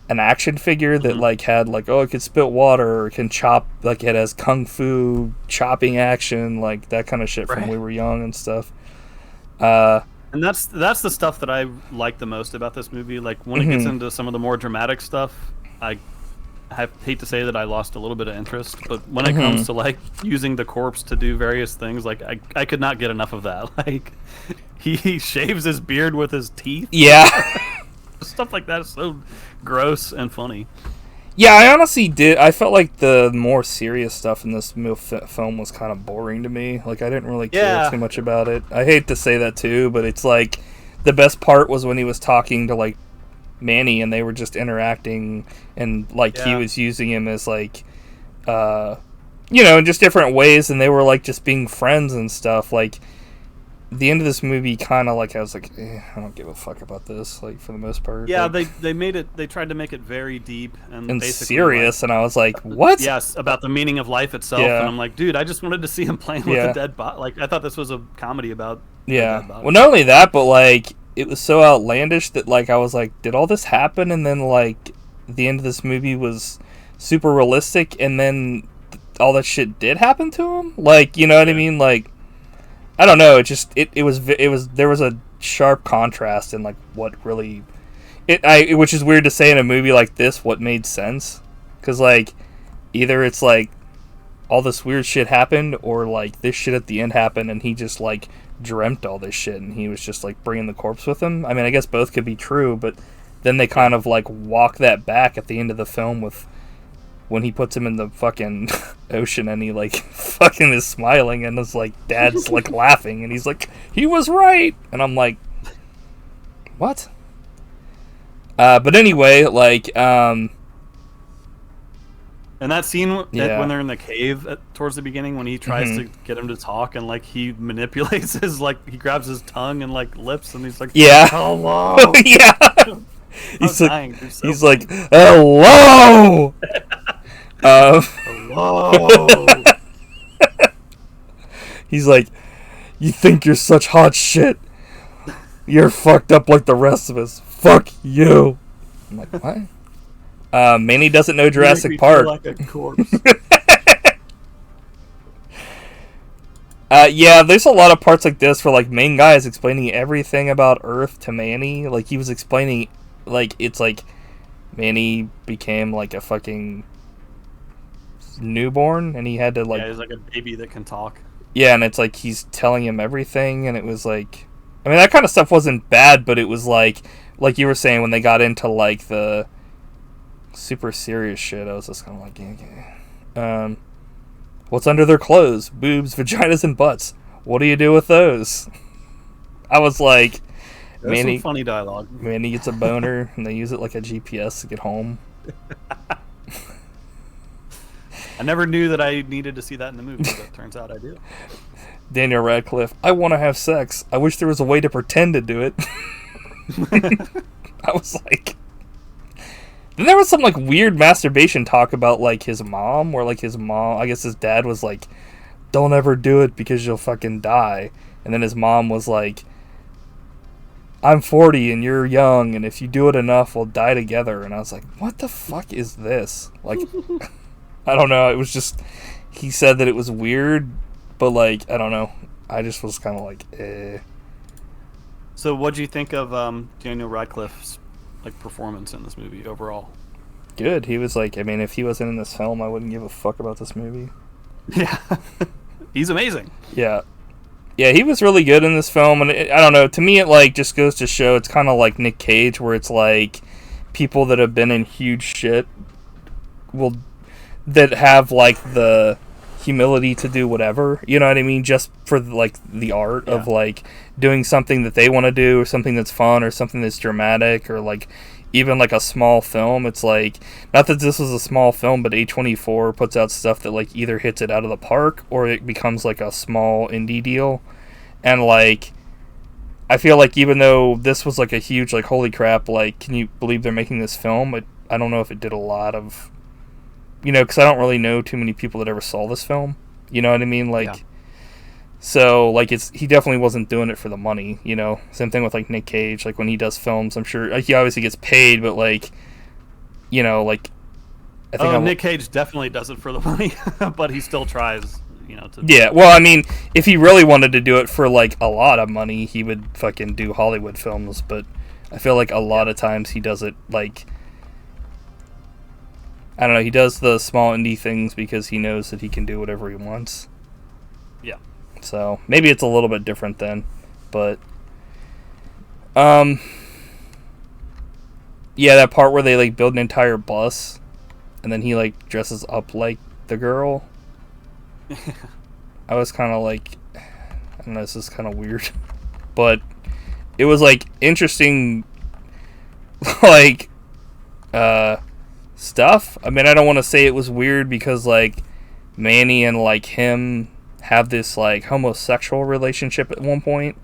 action figure that like had like, oh, it can spit water or it can chop, like it has kung fu chopping action, like that kind of shit from Right. when we were young and stuff. And that's the stuff that I like the most about this movie. Like when it gets into some of the more dramatic stuff, I hate to say that I lost a little bit of interest, but when it comes to like using the corpse to do various things, like I could not get enough of that. Like he shaves his beard with his teeth. Yeah. Stuff like that is so gross and funny. Yeah, I honestly did. I felt like the more serious stuff in this film was kind of boring to me. Like, I didn't really care Yeah. too much about it. I hate to say that too, but it's like the best part was when he was talking to like Manny and they were just interacting, and like he Yeah. was using him as like, you know, in just different ways, and they were like just being friends and stuff. Like, the end of this movie kind of like I was like, I don't give a fuck about this, like, for the most part. Yeah, like, they tried to make it very deep and basically serious, and I was like, what? yes, about the meaning of life itself. Yeah. And I'm like, dude, I just wanted to see him playing with Yeah. a dead body. Like, I thought this was a comedy about a Yeah. dead body. Well, not only that, but like it was so outlandish that like I was like, did all this happen? And then like the end of this movie was super realistic, and then all that shit did happen to him. Like, you know what I mean? Like, I don't know. It just it was there was a sharp contrast in like what really which is weird to say in a movie like this. What made sense? Because like either it's like all this weird shit happened, or like this shit at the end happened and he just like dreamt all this shit and he was just like bringing the corpse with him. I mean, I guess both could be true, but then they kind of like walk that back at the end of the film with when he puts him in the fucking ocean and he like fucking is smiling and his like dad's like laughing and he's like, he was right, and I'm like, what? But anyway, like And that scene Yeah. when they're in the cave towards the beginning, when he tries to get him to talk and like he manipulates his, like he grabs his tongue and like lips and he's like, Yeah. hello. Yeah. He's He's like, dying. So he's like, hello. hello. He's like, you think you're such hot shit? You're fucked up like the rest of us. Fuck you. I'm like, what? Manny doesn't know Jurassic You make me Park. feel like a corpse. Yeah, there's a lot of parts like this where like main guy is explaining everything about Earth to Manny. Like he was explaining, like it's like Manny became like a fucking newborn and he had to like Yeah, he's like a baby that can talk. yeah, and it's like he's telling him everything, and it was like, I mean, that kind of stuff wasn't bad, but it was like you were saying when they got into like the super serious shit, I was just kind of like, yeah. What's under their clothes? Boobs, vaginas, and butts. What do you do with those? I was like, That's Manny, some funny dialogue. Manny gets a boner, and they use it like a GPS to get home. I never knew that I needed to see that in the movie, but it turns out I do. Daniel Radcliffe, I want to have sex. I wish there was a way to pretend to do it. I was like... Then there was some like weird masturbation talk about like his mom, where like his mom, I guess his dad was like don't ever do it because you'll fucking die. And then his mom was like, I'm 40 and you're young, and if you do it enough, we'll die together. And I was like, what the fuck is this? Like, I don't know. It was just, he said that it was weird, but like, I don't know. I just was kind of like, eh. So what'd you think of Daniel Radcliffe's like performance in this movie overall? Good. He was like, I mean, if he wasn't in this film, I wouldn't give a fuck about this movie. Yeah. He's amazing. Yeah. Yeah, he was really good in this film, and I don't know, to me it like just goes to show it's kind of like Nick Cage, where it's like people that have been in huge shit that have like the humility to do whatever, you know what I mean, just for like the art of like doing something that they want to do, or something that's fun, or something that's dramatic, or like even like a small film. It's like, not that this was a small film, but A24 puts out stuff that like either hits it out of the park or it becomes like a small indie deal. And like, I feel like even though this was like a huge like, holy crap, like, can you believe they're making this film, I don't know if it did a lot of, you know, because I don't really know too many people that ever saw this film, you know what I mean, like, so like, he definitely wasn't doing it for the money, you know. Same thing with like Nick Cage, like when he does films, I'm sure like, he obviously gets paid, but like, you know, like, I think Nick Cage definitely does it for the money, but he still tries, you know, to... Yeah, well, I mean, if he really wanted to do it for like a lot of money, he would fucking do Hollywood films, but I feel like a lot of times he does it like, I don't know, he does the small indie things because he knows that he can do whatever he wants. Yeah. So maybe it's a little bit different then, but yeah, that part where they like build an entire bus and then he like dresses up like the girl. I was kind of like, I don't know, this is kind of weird, but it was like interesting, like stuff. I mean, I don't want to say it was weird because like Manny and like him have this like homosexual relationship at one point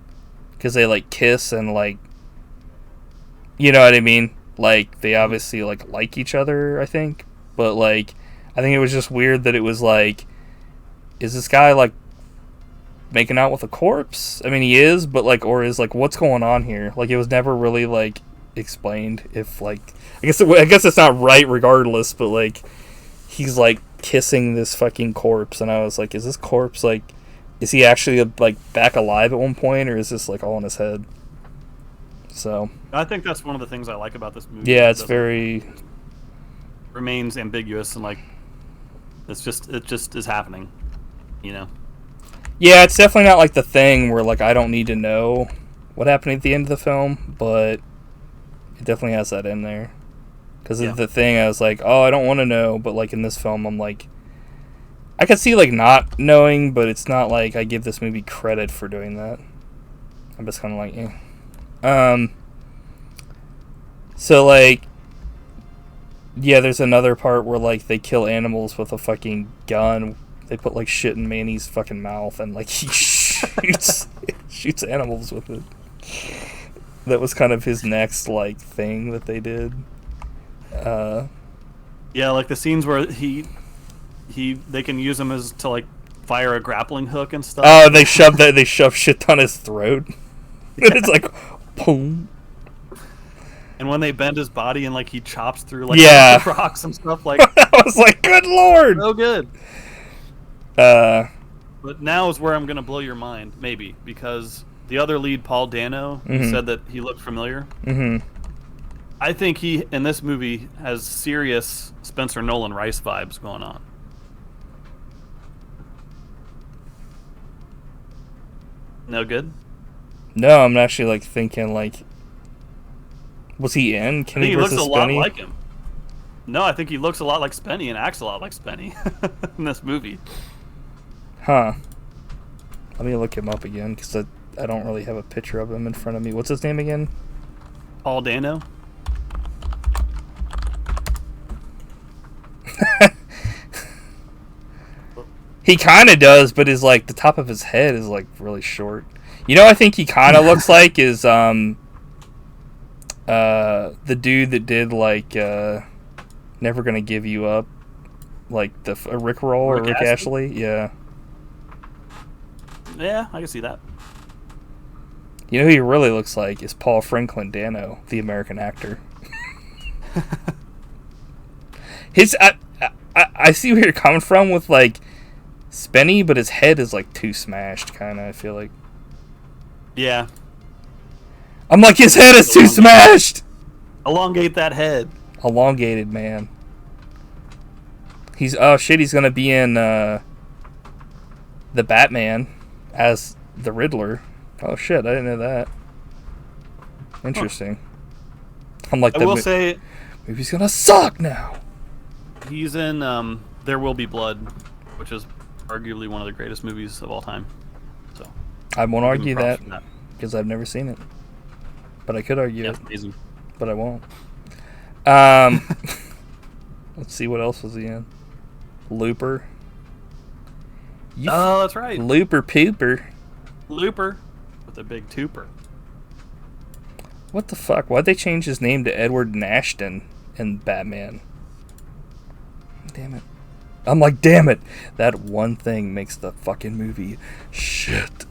because they like kiss and like, you know what I mean, like they obviously like each other, I think, but like I think it was just weird that it was like, is this guy like making out with a corpse? I mean, he is, but like, or is like, what's going on here? Like, it was never really like explained. If like, I guess it's not right regardless, but like he's like kissing this fucking corpse, and I was like, is this corpse like, is he actually like back alive at one point, or is this like all in his head? So I think that's one of the things I like about this movie. Yeah, it's very remains ambiguous, and like it just is happening, you know. Yeah, it's definitely not like The Thing where like I don't need to know what happened at the end of the film, but it definitely has that in there. Because of The Thing, I was like, oh, I don't want to know, but like in this film, I'm like, I could see like not knowing, but it's not like I give this movie credit for doing that. I'm just kind of like, eh. So like, yeah, there's another part where like they kill animals with a fucking gun. They put like shit in Manny's fucking mouth, and like he shoots animals with it. That was kind of his next like thing that they did. Yeah, like the scenes where they can use him as to like fire a grappling hook and stuff. Oh, they shove shit down his throat. And it's like, boom. And when they bend his body and like he chops through like rocks and stuff, like I was like, good lord, so good. But now is where I'm gonna blow your mind, maybe, because the other lead, Paul Dano, said that he looked familiar. Mm-hmm. I think he, in this movie, has serious Spencer Nolan Rice vibes going on. No good? No, I'm actually like thinking like, was he in Kenny he versus looks a Spenny? lot like him. No, I think he looks a lot like Spenny and acts a lot like Spenny in this movie. Huh. Let me look him up again, because I don't really have a picture of him in front of me. What's his name again? Paul Dano? He kind of does, but his like the top of his head is like really short. You know, I think he kind of looks like is the dude that did like Never Gonna Give You Up, like the Rick Roll or Rick Astley. Yeah. Yeah, I can see that. You know who he really looks like is Paul Dano, the American actor. I see where you're coming from with like Spenny, but his head is like too smashed, kind of. I feel like. Yeah. I'm like, his head is too smashed. Elongate that head. Elongated, man. He's he's gonna be in the Batman as the Riddler. Oh shit, I didn't know that. Interesting. I'm like, I will say, movie's gonna suck now. He's in There Will Be Blood, which is arguably one of the greatest movies of all time. So I won't argue that because I've never seen it, but I could argue it. Amazing. But I won't. Let's see, what else was he in? Looper. Oh, that's right. Looper Pooper. Looper with a big tooper. What the fuck? Why'd they change his name to Edward Nashton in Batman? Damn it. I'm like, damn it. That one thing makes the fucking movie shit.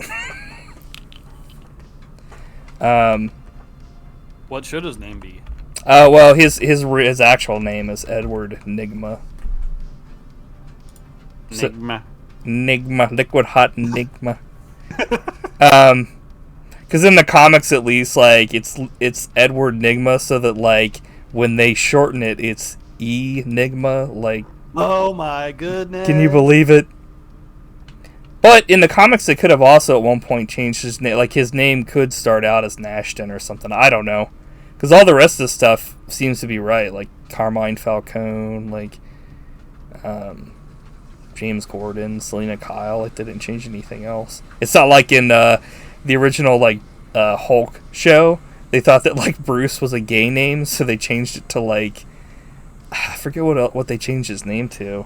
What should his name be? Well, his actual name is Edward Nigma. Nigma, liquid hot Nigma. Because in the comics, at least, like it's Edward Nigma, so that like when they shorten it, it's Enigma. Like, oh my goodness! Can you believe it? But in the comics, they could have also at one point changed his name. Like his name could start out as Nashton or something. I don't know, because all the rest of the stuff seems to be right. Like Carmine Falcone, like James Gordon, Selena Kyle. It didn't change anything else. It's not like in the original like Hulk show. They thought that like Bruce was a gay name, so they changed it to like I forget what they changed his name to.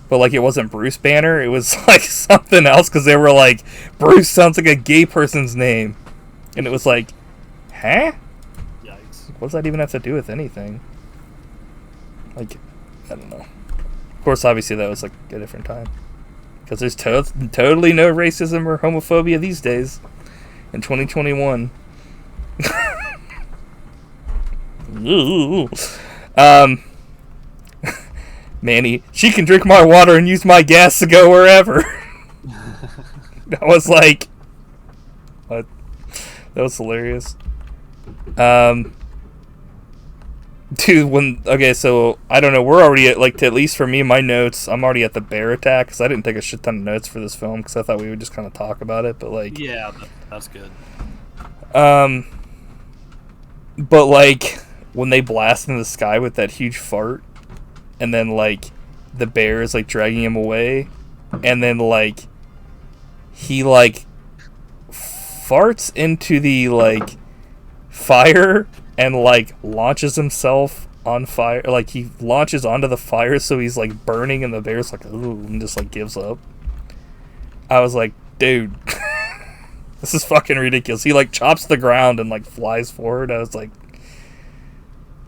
But like it wasn't Bruce Banner, it was like something else because they were like, Bruce sounds like a gay person's name, and it was like, huh? Yikes! What does that even have to do with anything? Like, I don't know. Of course, obviously that was like a different time because there's totally no racism or homophobia these days in 2021. Manny, she can drink my water and use my gas to go wherever. I was like, what? That was hilarious. Dude, so I don't know. We're already at least for me, my notes. I'm already at the bear attack because I didn't take a shit ton of notes for this film because I thought we would just kind of talk about it. But like, yeah, that's good. But like when they blast into the sky with that huge fart. And then, like, the bear is, like, dragging him away. And then, like, he, like, farts into the, like, fire and, like, launches himself on fire. Like, he launches onto the fire, so he's, like, burning, and the bear's like, ooh, and just, like, gives up. I was like, dude, this is fucking ridiculous. He, like, chops the ground and, like, flies forward. I was like,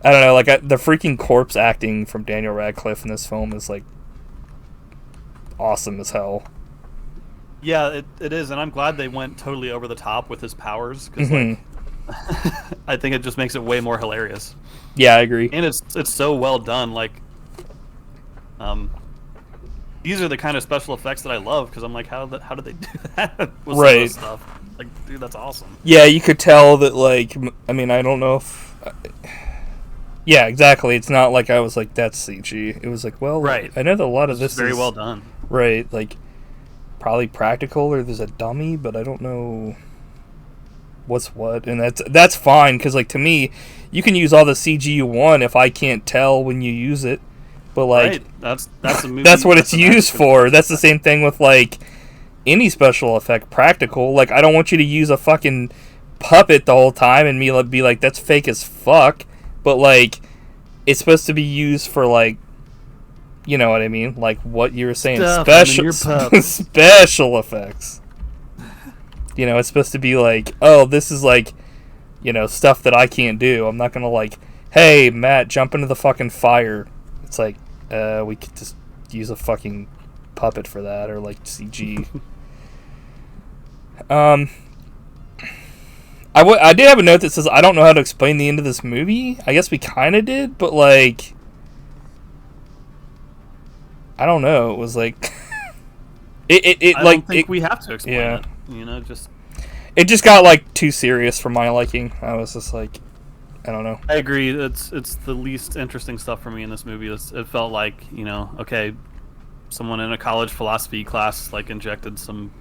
I don't know, like, the freaking corpse acting from Daniel Radcliffe in this film is, like, awesome as hell. Yeah, it is, and I'm glad they went totally over the top with his powers, because, like, I think it just makes it way more hilarious. Yeah, I agree. And it's so well done, like, these are the kind of special effects that I love, because I'm like, how did they do that with some of this stuff? Like, dude, that's awesome. Yeah, you could tell that, like, I mean, I don't know if... Yeah, exactly. It's not like I was like, that's CG. It was like, well, right. I know that a lot of this is... very well done. Right, like, probably practical or there's a dummy, but I don't know what's what. And that's fine, because, like, to me, you can use all the CG you want if I can't tell when you use it. But, like... Right, that's a movie. That's what it's used for. That's the same thing with, like, any special effect, practical. Like, I don't want you to use a fucking puppet the whole time and me be like, that's fake as fuck. But, like, it's supposed to be used for, like, you know what I mean? Like, what you were saying, special effects. You know, it's supposed to be like, oh, this is, like, you know, stuff that I can't do. I'm not gonna, like, hey, Matt, jump into the fucking fire. It's like, we could just use a fucking puppet for that, or, like, CG. I did have a note that says I don't know how to explain the end of this movie. I guess we kind of did, but like, I don't know. It was like, I don't think we have to explain it. You know, it just got like too serious for my liking. I was just like, I don't know. I agree. It's the least interesting stuff for me in this movie. It felt like, you know, okay, someone in a college philosophy class like injected some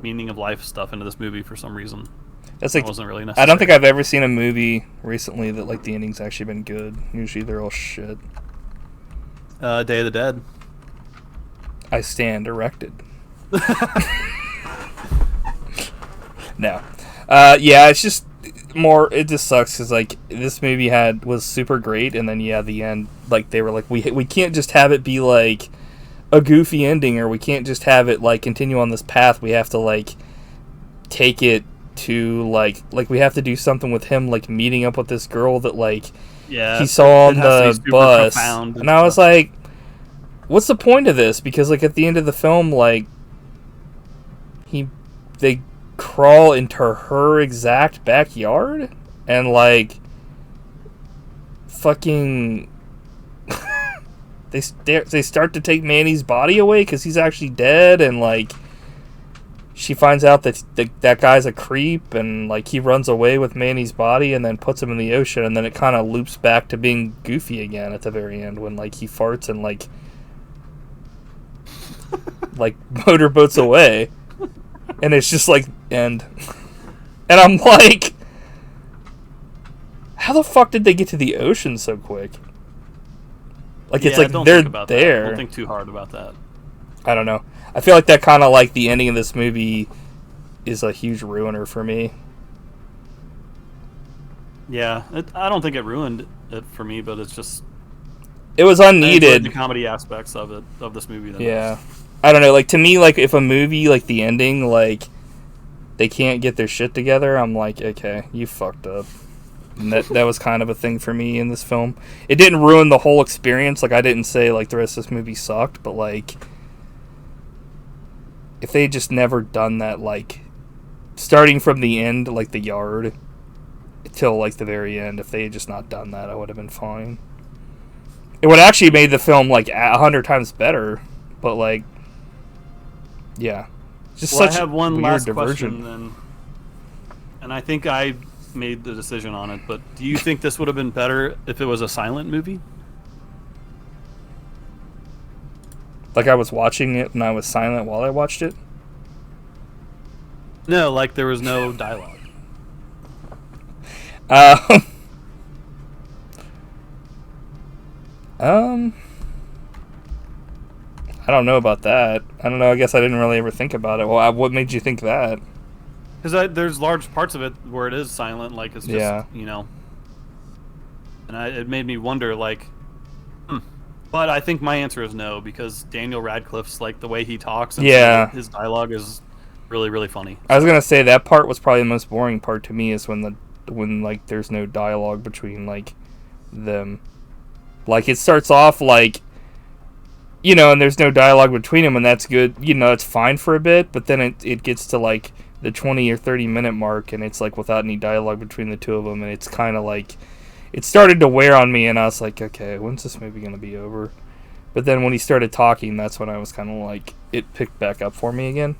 meaning of life stuff into this movie for some reason. That's like, wasn't really necessary. I don't think I've ever seen a movie recently that like the ending's actually been good. Usually they're all shit. Day of the Dead. I stand erected. No. Yeah, it's just more. It just sucks because like this movie was super great, and then the end, like they were like we can't just have it be like a goofy ending, or we can't just have it like continue on this path. We have to like take it to like we have to do something with him like meeting up with this girl that like he saw on the bus, and I was like, what's the point of this? Because like at the end of the film, like they crawl into her exact backyard and like fucking they start to take Manny's body away because he's actually dead, and like she finds out that that guy's a creep, and like he runs away with Manny's body and then puts him in the ocean, and then it kind of loops back to being goofy again at the very end when like he farts and like motorboats away, and it's just like end. And I'm like, how the fuck did they get to the ocean so quick? Like it's like they're there. Don't think too hard about that. I don't know. I feel like that kind of like the ending of this movie is a huge ruiner for me. Yeah, I don't think it ruined it for me, but it's just it was unneeded. The comedy aspects of this movie. Yeah, I don't know. Like to me, like if a movie like the ending, like they can't get their shit together, I'm like, okay, you fucked up. And that was kind of a thing for me in this film. It didn't ruin the whole experience. Like I didn't say like the rest of this movie sucked, but like if they just never done that, like starting from the end, like the yard till like the very end, if they had just not done that, I would have been fine. It would have actually made the film like 100 times better, but like, yeah, just such I have one weird last diversion. Question then, and I think I made the decision on it, but do you think this would have been better if it was a silent movie? Like I was watching it and I was silent while I watched it? No, like there was no dialogue. I don't know about that. I don't know. I guess I didn't really ever think about it. Well, what made you think that? Because there's large parts of it where it is silent, like it's just, you know. And it made me wonder, like, But I think my answer is no, because Daniel Radcliffe's, like, the way he talks and his dialogue is really, really funny. I was going to say that part was probably the most boring part to me is when like, there's no dialogue between, like, them. Like, it starts off, like, you know, and there's no dialogue between them, and that's good. You know, it's fine for a bit, but then it gets to, like, the 20 or 30 minute mark, and it's, like, without any dialogue between the two of them, and it's kind of, like, it started to wear on me, and I was like, okay, when's this movie going to be over? But then when he started talking, that's when I was kind of, like, it picked back up for me again.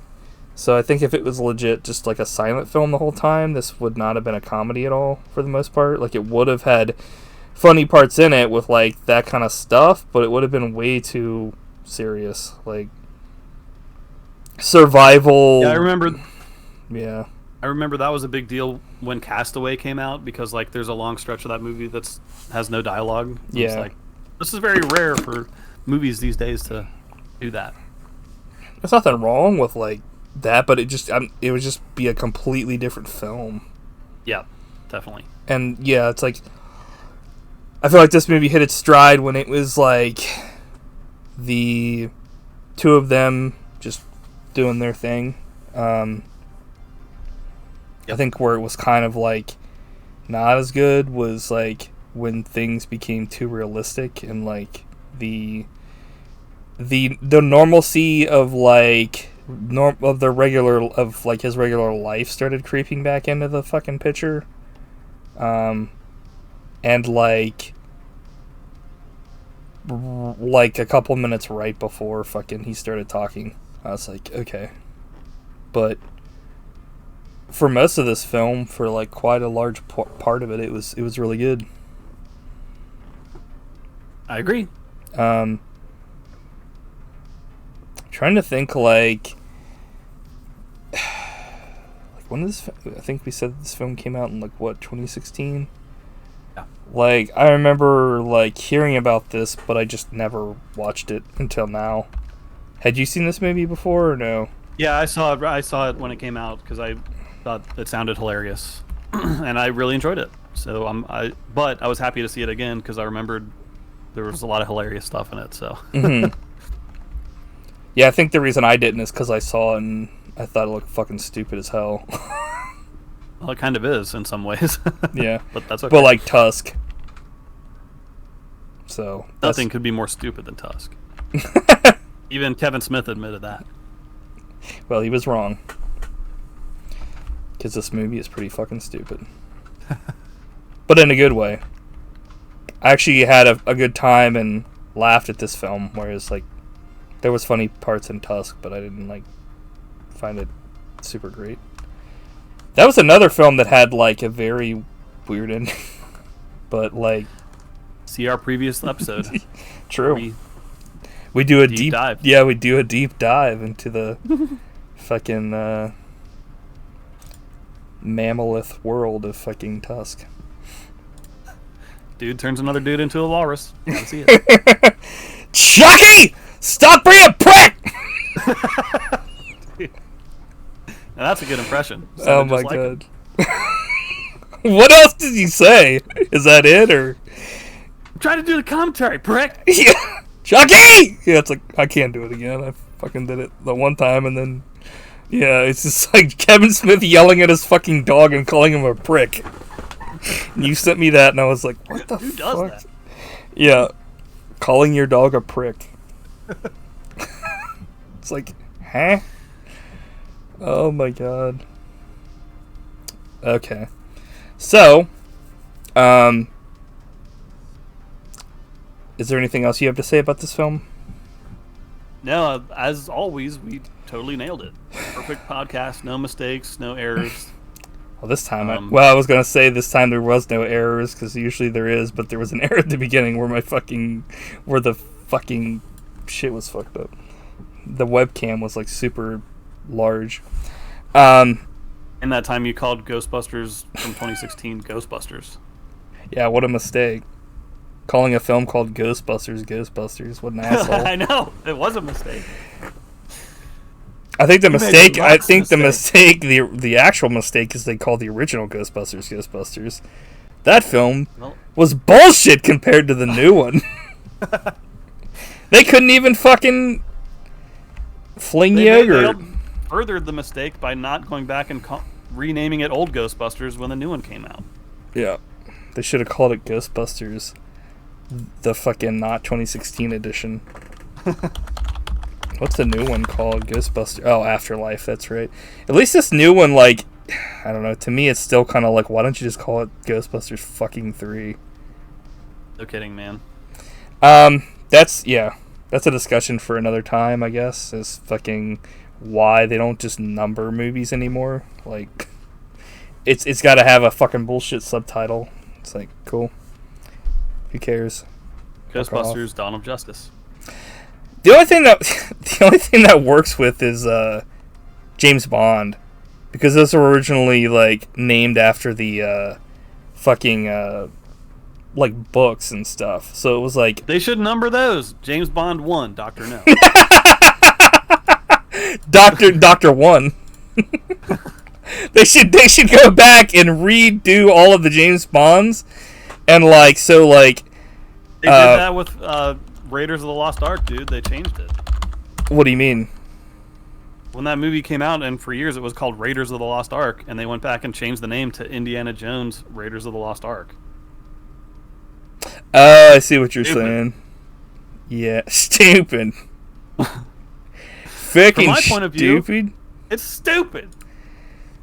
So I think if it was legit just, like, a silent film the whole time, this would not have been a comedy at all, for the most part. Like, it would have had funny parts in it with, like, that kind of stuff, but it would have been way too serious. Like, survival. Yeah, I remember. Yeah. I remember that was a big deal when Castaway came out, because, like, there's a long stretch of that movie that has no dialogue. Yeah. It's like, this is very rare for movies these days to do that. There's nothing wrong with, like, that, but it would just be a completely different film. Yeah, definitely. And, yeah, it's like, I feel like this movie hit its stride when it was, like, the two of them just doing their thing. I think where it was kind of, like, not as good was, like, when things became too realistic and, like, the normalcy of, like, his regular life started creeping back into the fucking picture. And like a couple minutes right before fucking he started talking, I was like, okay. But for most of this film, for like quite a large part of it, it was really good. I agree. Trying to think like when this, I think we said this film came out in like what, 2016. Yeah. Like I remember like hearing about this, but I just never watched it until now. Had you seen this movie before or no? Yeah, I saw it when it came out because I thought it sounded hilarious, and I really enjoyed it. So but I was happy to see it again because I remembered there was a lot of hilarious stuff in it. So. Mm-hmm. Yeah, I think the reason I didn't is because I saw it and I thought it looked fucking stupid as hell. Well, it kind of is in some ways. Yeah. But that's okay. But like Tusk. So nothing could be more stupid than Tusk. Even Kevin Smith admitted that. Well, he was wrong. Because this movie is pretty fucking stupid. But in a good way. I actually had a good time and laughed at this film, whereas like there was funny parts in Tusk, but I didn't like find it super great. That was another film that had like a very weird ending. But like, see our previous episode. True. We do a deep dive. Yeah, we do a deep dive into the fucking mammalith world of fucking Tusk. Dude turns another dude into a walrus. Gotta see it. Chucky! Stop being a prick! Now that's a good impression. Oh my god. What else did you say? Is that it, or? I'm trying to do the commentary, prick! Yeah. Chucky! Yeah, it's like, I can't do it again. I fucking did it the one time, and then... Yeah, it's just like Kevin Smith yelling at his fucking dog and calling him a prick. You sent me that, and I was like, what the fuck? Who does that? Yeah. Calling your dog a prick. It's like, huh? Oh my god. Okay. So, is there anything else you have to say about this film? No, as always, we totally nailed it. Perfect podcast, no mistakes, no errors. Well, this time, I was gonna say this time there was no errors, because usually there is, but there was an error at the beginning where the fucking shit was fucked up. The webcam was like super large. In that time you called Ghostbusters from 2016 Ghostbusters. Yeah, what a mistake. Calling a film called Ghostbusters, what an asshole. I know, it was a mistake. I think the actual mistake is they called the original Ghostbusters. That film was bullshit compared to the new one. They couldn't even fucking fling yogurt. They furthered the mistake by not going back and renaming it Old Ghostbusters when the new one came out. Yeah. They should have called it Ghostbusters. The fucking not 2016 edition. What's the new one called? Ghostbusters. Oh, Afterlife. That's right. At least this new one, like, I don't know. To me, it's still kind of like, why don't you just call it Ghostbusters fucking 3? No kidding, man. That's a discussion for another time, I guess. Is fucking why they don't just number movies anymore. Like, it's got to have a fucking bullshit subtitle. It's like, cool. Who cares? Ghostbusters: Dawn of Justice. The only thing that works with is James Bond, because those were originally like named after the fucking like books and stuff. So it was like they should number those. James Bond 1, Dr. No. Dr. 1. They should go back and redo all of the James Bonds, and like they did that with Raiders of the Lost Ark, dude. They changed it. What do you mean? When that movie came out, and for years it was called Raiders of the Lost Ark, and they went back and changed the name to Indiana Jones Raiders of the Lost Ark. I see what you're saying. Yeah, stupid. fucking my point of view, stupid. It's stupid.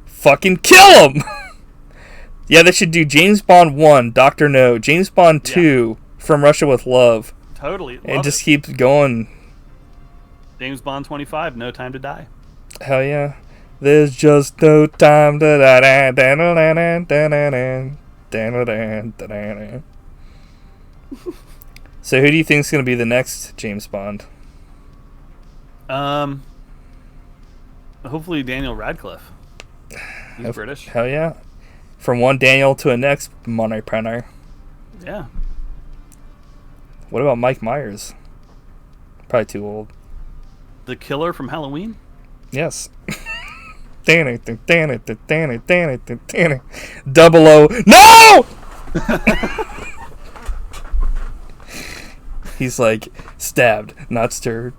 Fucking kill him! Yeah, they should do James Bond 1, Dr. No, James Bond 2, From Russia with Love. Totally. And just keep going. James Bond 25, No Time to Die. Hell yeah. There's just no time to die. So who do you think is going to be the next James Bond? Hopefully Daniel Radcliffe. He's British. Hell yeah. From one Daniel to the next Moneypenner. Yeah. What about Mike Myers? Probably too old. The killer from Halloween? Yes. Double O. No! He's like, stabbed, not stirred.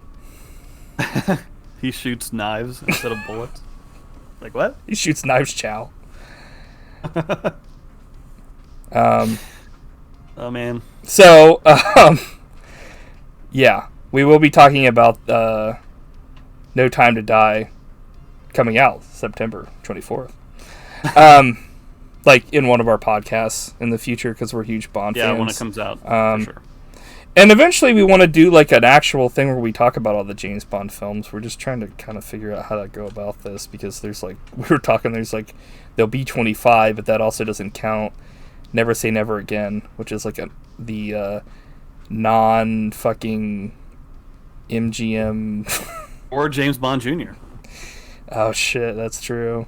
He shoots knives instead of bullets. Like what? He shoots knives, chow. Oh man. So, yeah, we will be talking about No Time to Die coming out September 24th. Like in one of our podcasts in the future because we're huge Bond fans. Yeah, when it comes out, for sure. And eventually we want to do like an actual thing where we talk about all the James Bond films. We're just trying to kind of figure out how to go about this because there's like, we were talking, there's like, there'll be 25, but that also doesn't count Never Say Never Again, which is like the non-fucking MGM. Or James Bond Jr. Oh shit, that's true.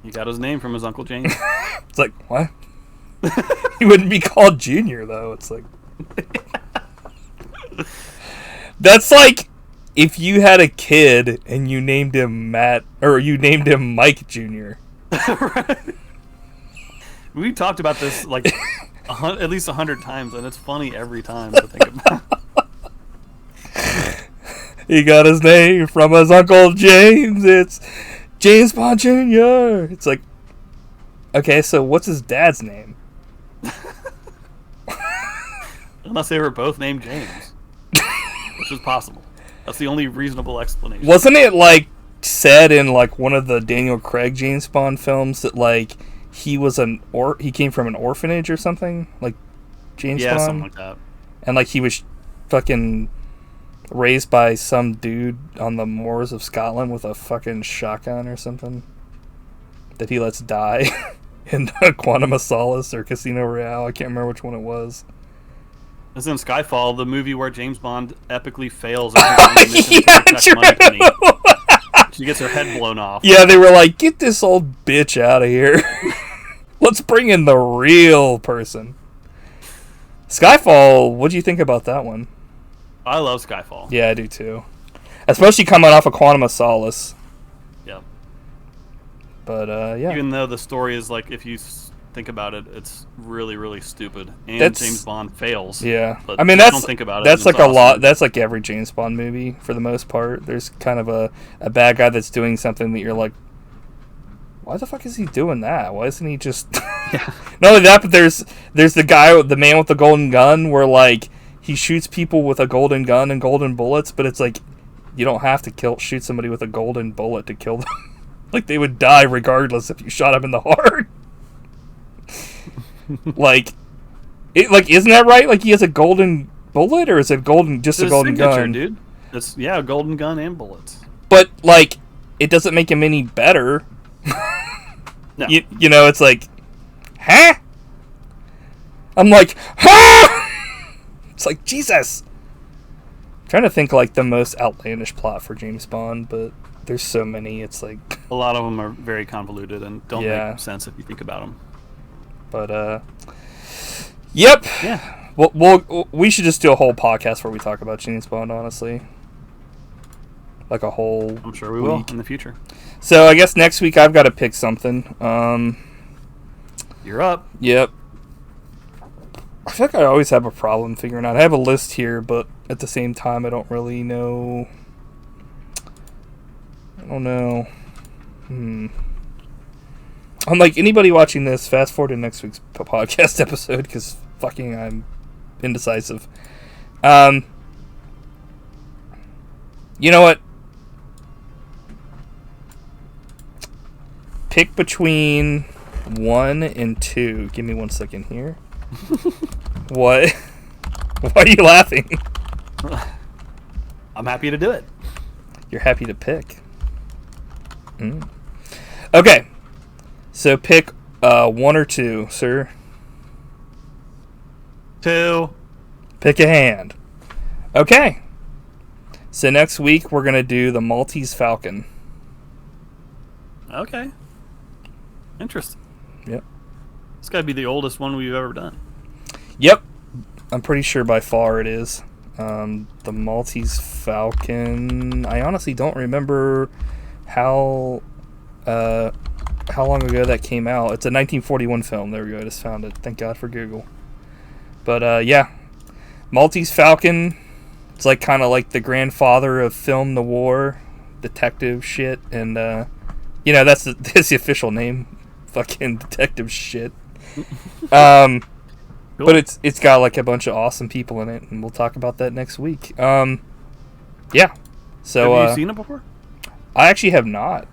He got his name from his Uncle James. It's like, what? He wouldn't be called Junior, though. It's like... That's like if you had a kid and you named him Matt, or you named him Mike Jr. Right. We talked about this like at least 100 times, and it's funny every time to think about. He got his name from his Uncle James. It's James Bond Jr. It's like, okay, so what's his dad's name? Unless they were both named James, which is possible. That's the only reasonable explanation. Wasn't it like said in like one of the Daniel Craig James Bond films that like he was he came from an orphanage or something, like James Bond? Yeah, something like that. And like he was fucking raised by some dude on the moors of Scotland with a fucking shotgun or something that he lets die in Quantum of Solace or Casino Royale. I can't remember which one it was. It's in Skyfall, the movie where James Bond epically fails on his mission to protect Moneypenny. She gets her head blown off. Yeah, they were like, get this old bitch out of here. Let's bring in the real person. Skyfall, what do you think about that one? I love Skyfall. Yeah, I do too. Especially coming off of Quantum of Solace. Yeah. But, yeah. Even though the story is like, if you think about it, it's really, really stupid. And James Bond fails. Yeah. But I mean, don't think about it. That's like awesome. A lot. That's like every James Bond movie for the most part. There's kind of a bad guy that's doing something that you're like, why the fuck is he doing that? Why isn't he just... Yeah. Not only that, but there's the man with the golden gun where like he shoots people with a golden gun and golden bullets, but it's like you don't have to shoot somebody with a golden bullet to kill them. Like they would die regardless if you shot them in the heart. Isn't that right? Like he has a golden bullet, or is it just a golden gun? Dude. It's a golden gun and bullets. But like, it doesn't make him any better. No. You know, it's like, huh? I'm like, huh? It's like, Jesus. I'm trying to think like the most outlandish plot for James Bond, but there's so many. It's like a lot of them are very convoluted and don't make sense if you think about them. But yep. Yeah. We should just do a whole podcast where we talk about James Bond, honestly. Like a whole. I'm sure we will in the future. So I guess next week I've got to pick something. You're up. Yep. I feel like I always have a problem figuring out. I have a list here, but at the same time I don't really know. I don't know. I'm like, anybody watching this, fast forward to next week's podcast episode, because fucking I'm indecisive. You know what? pick between 1 and 2. Give me 1 second here. What? Why are you laughing? I'm happy to do it. You're happy to pick. Okay. So pick 1 or 2, sir. 2. Pick a hand. Okay. So next week we're going to do the Maltese Falcon. Okay. Interesting. Yep. It's got to be the oldest one we've ever done. Yep. I'm pretty sure by far it is. The Maltese Falcon. I honestly don't remember how long ago that came out. It's a 1941 film. There we go. I just found it. Thank God for Google. But yeah, Maltese Falcon. It's like kind of like the grandfather of film noir, detective shit, and that's the official name. Fucking detective shit. Cool. But it's got like a bunch of awesome people in it, and we'll talk about that next week. Yeah. So have you seen it before? I actually have not.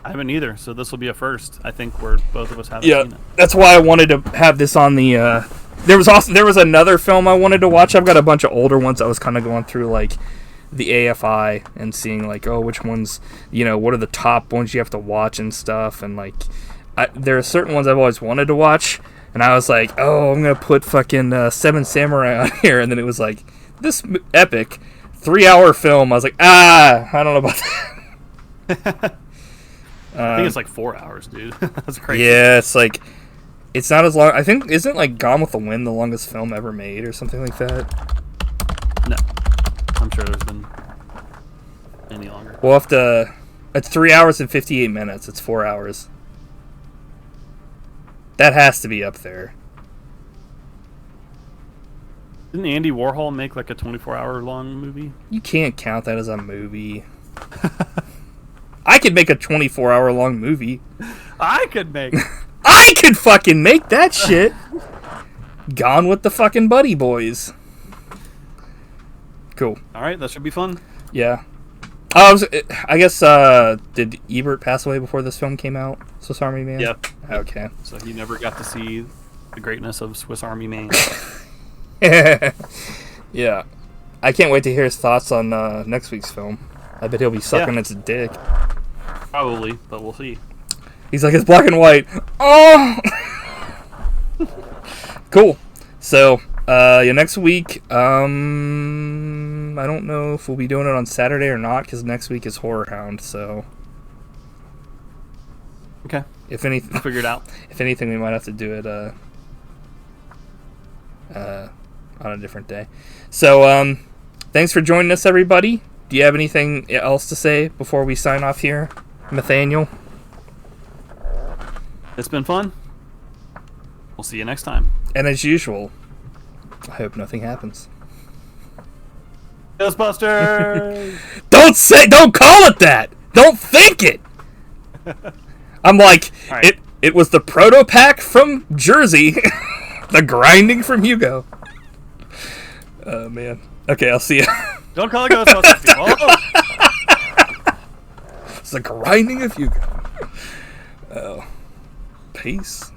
I haven't either, so this will be a first. I think we're both of us haven't seen it. That's why I wanted to have this on the. There was another film I wanted to watch. I've got a bunch of older ones. I was kind of going through like the AFI and seeing like, oh, which ones, what are the top ones you have to watch and stuff, and like, there are certain ones I've always wanted to watch. And I was like, oh, I'm going to put fucking Seven Samurai on here. And then it was like, this epic 3-hour film. I was like, I don't know about that. I think it's like 4 hours, dude. That's crazy. Yeah, it's like, it's not as long. I think, isn't like Gone with the Wind the longest film ever made or something like that? No. I'm sure there's been any longer. We'll have to, it's 3 hours and 58 minutes. It's 4 hours. That has to be up there. Didn't Andy Warhol make like a 24-hour long movie? You can't count that as a movie. I could make a 24-hour long movie. I could make. I could fucking make that shit. Gone with the fucking Buddy Boys. Cool. All right, that should be fun. Yeah. I guess, did Ebert pass away before this film came out? Swiss Army Man? Yeah. Okay. So he never got to see the greatness of Swiss Army Man. Yeah. I can't wait to hear his thoughts on next week's film. I bet he'll be sucking its dick. Probably, but we'll see. He's like, it's black and white. Oh! Cool. So, next week, I don't know if we'll be doing it on Saturday or not, because next week is Horror Hound, so... Okay. If anything, we'll figure it out. If anything, we might have to do it on a different day. So, thanks for joining us, everybody. Do you have anything else to say before we sign off here, Nathaniel? It's been fun. We'll see you next time. And as usual, I hope nothing happens. Ghostbusters! Don't call it that! Don't think it! I'm like, right. It was the proto-pack from Jersey. The grinding from Hugo. Oh, man. Okay, I'll see you. Don't call it Ghostbusters. Oh. It's the grinding of Hugo. Oh. Peace.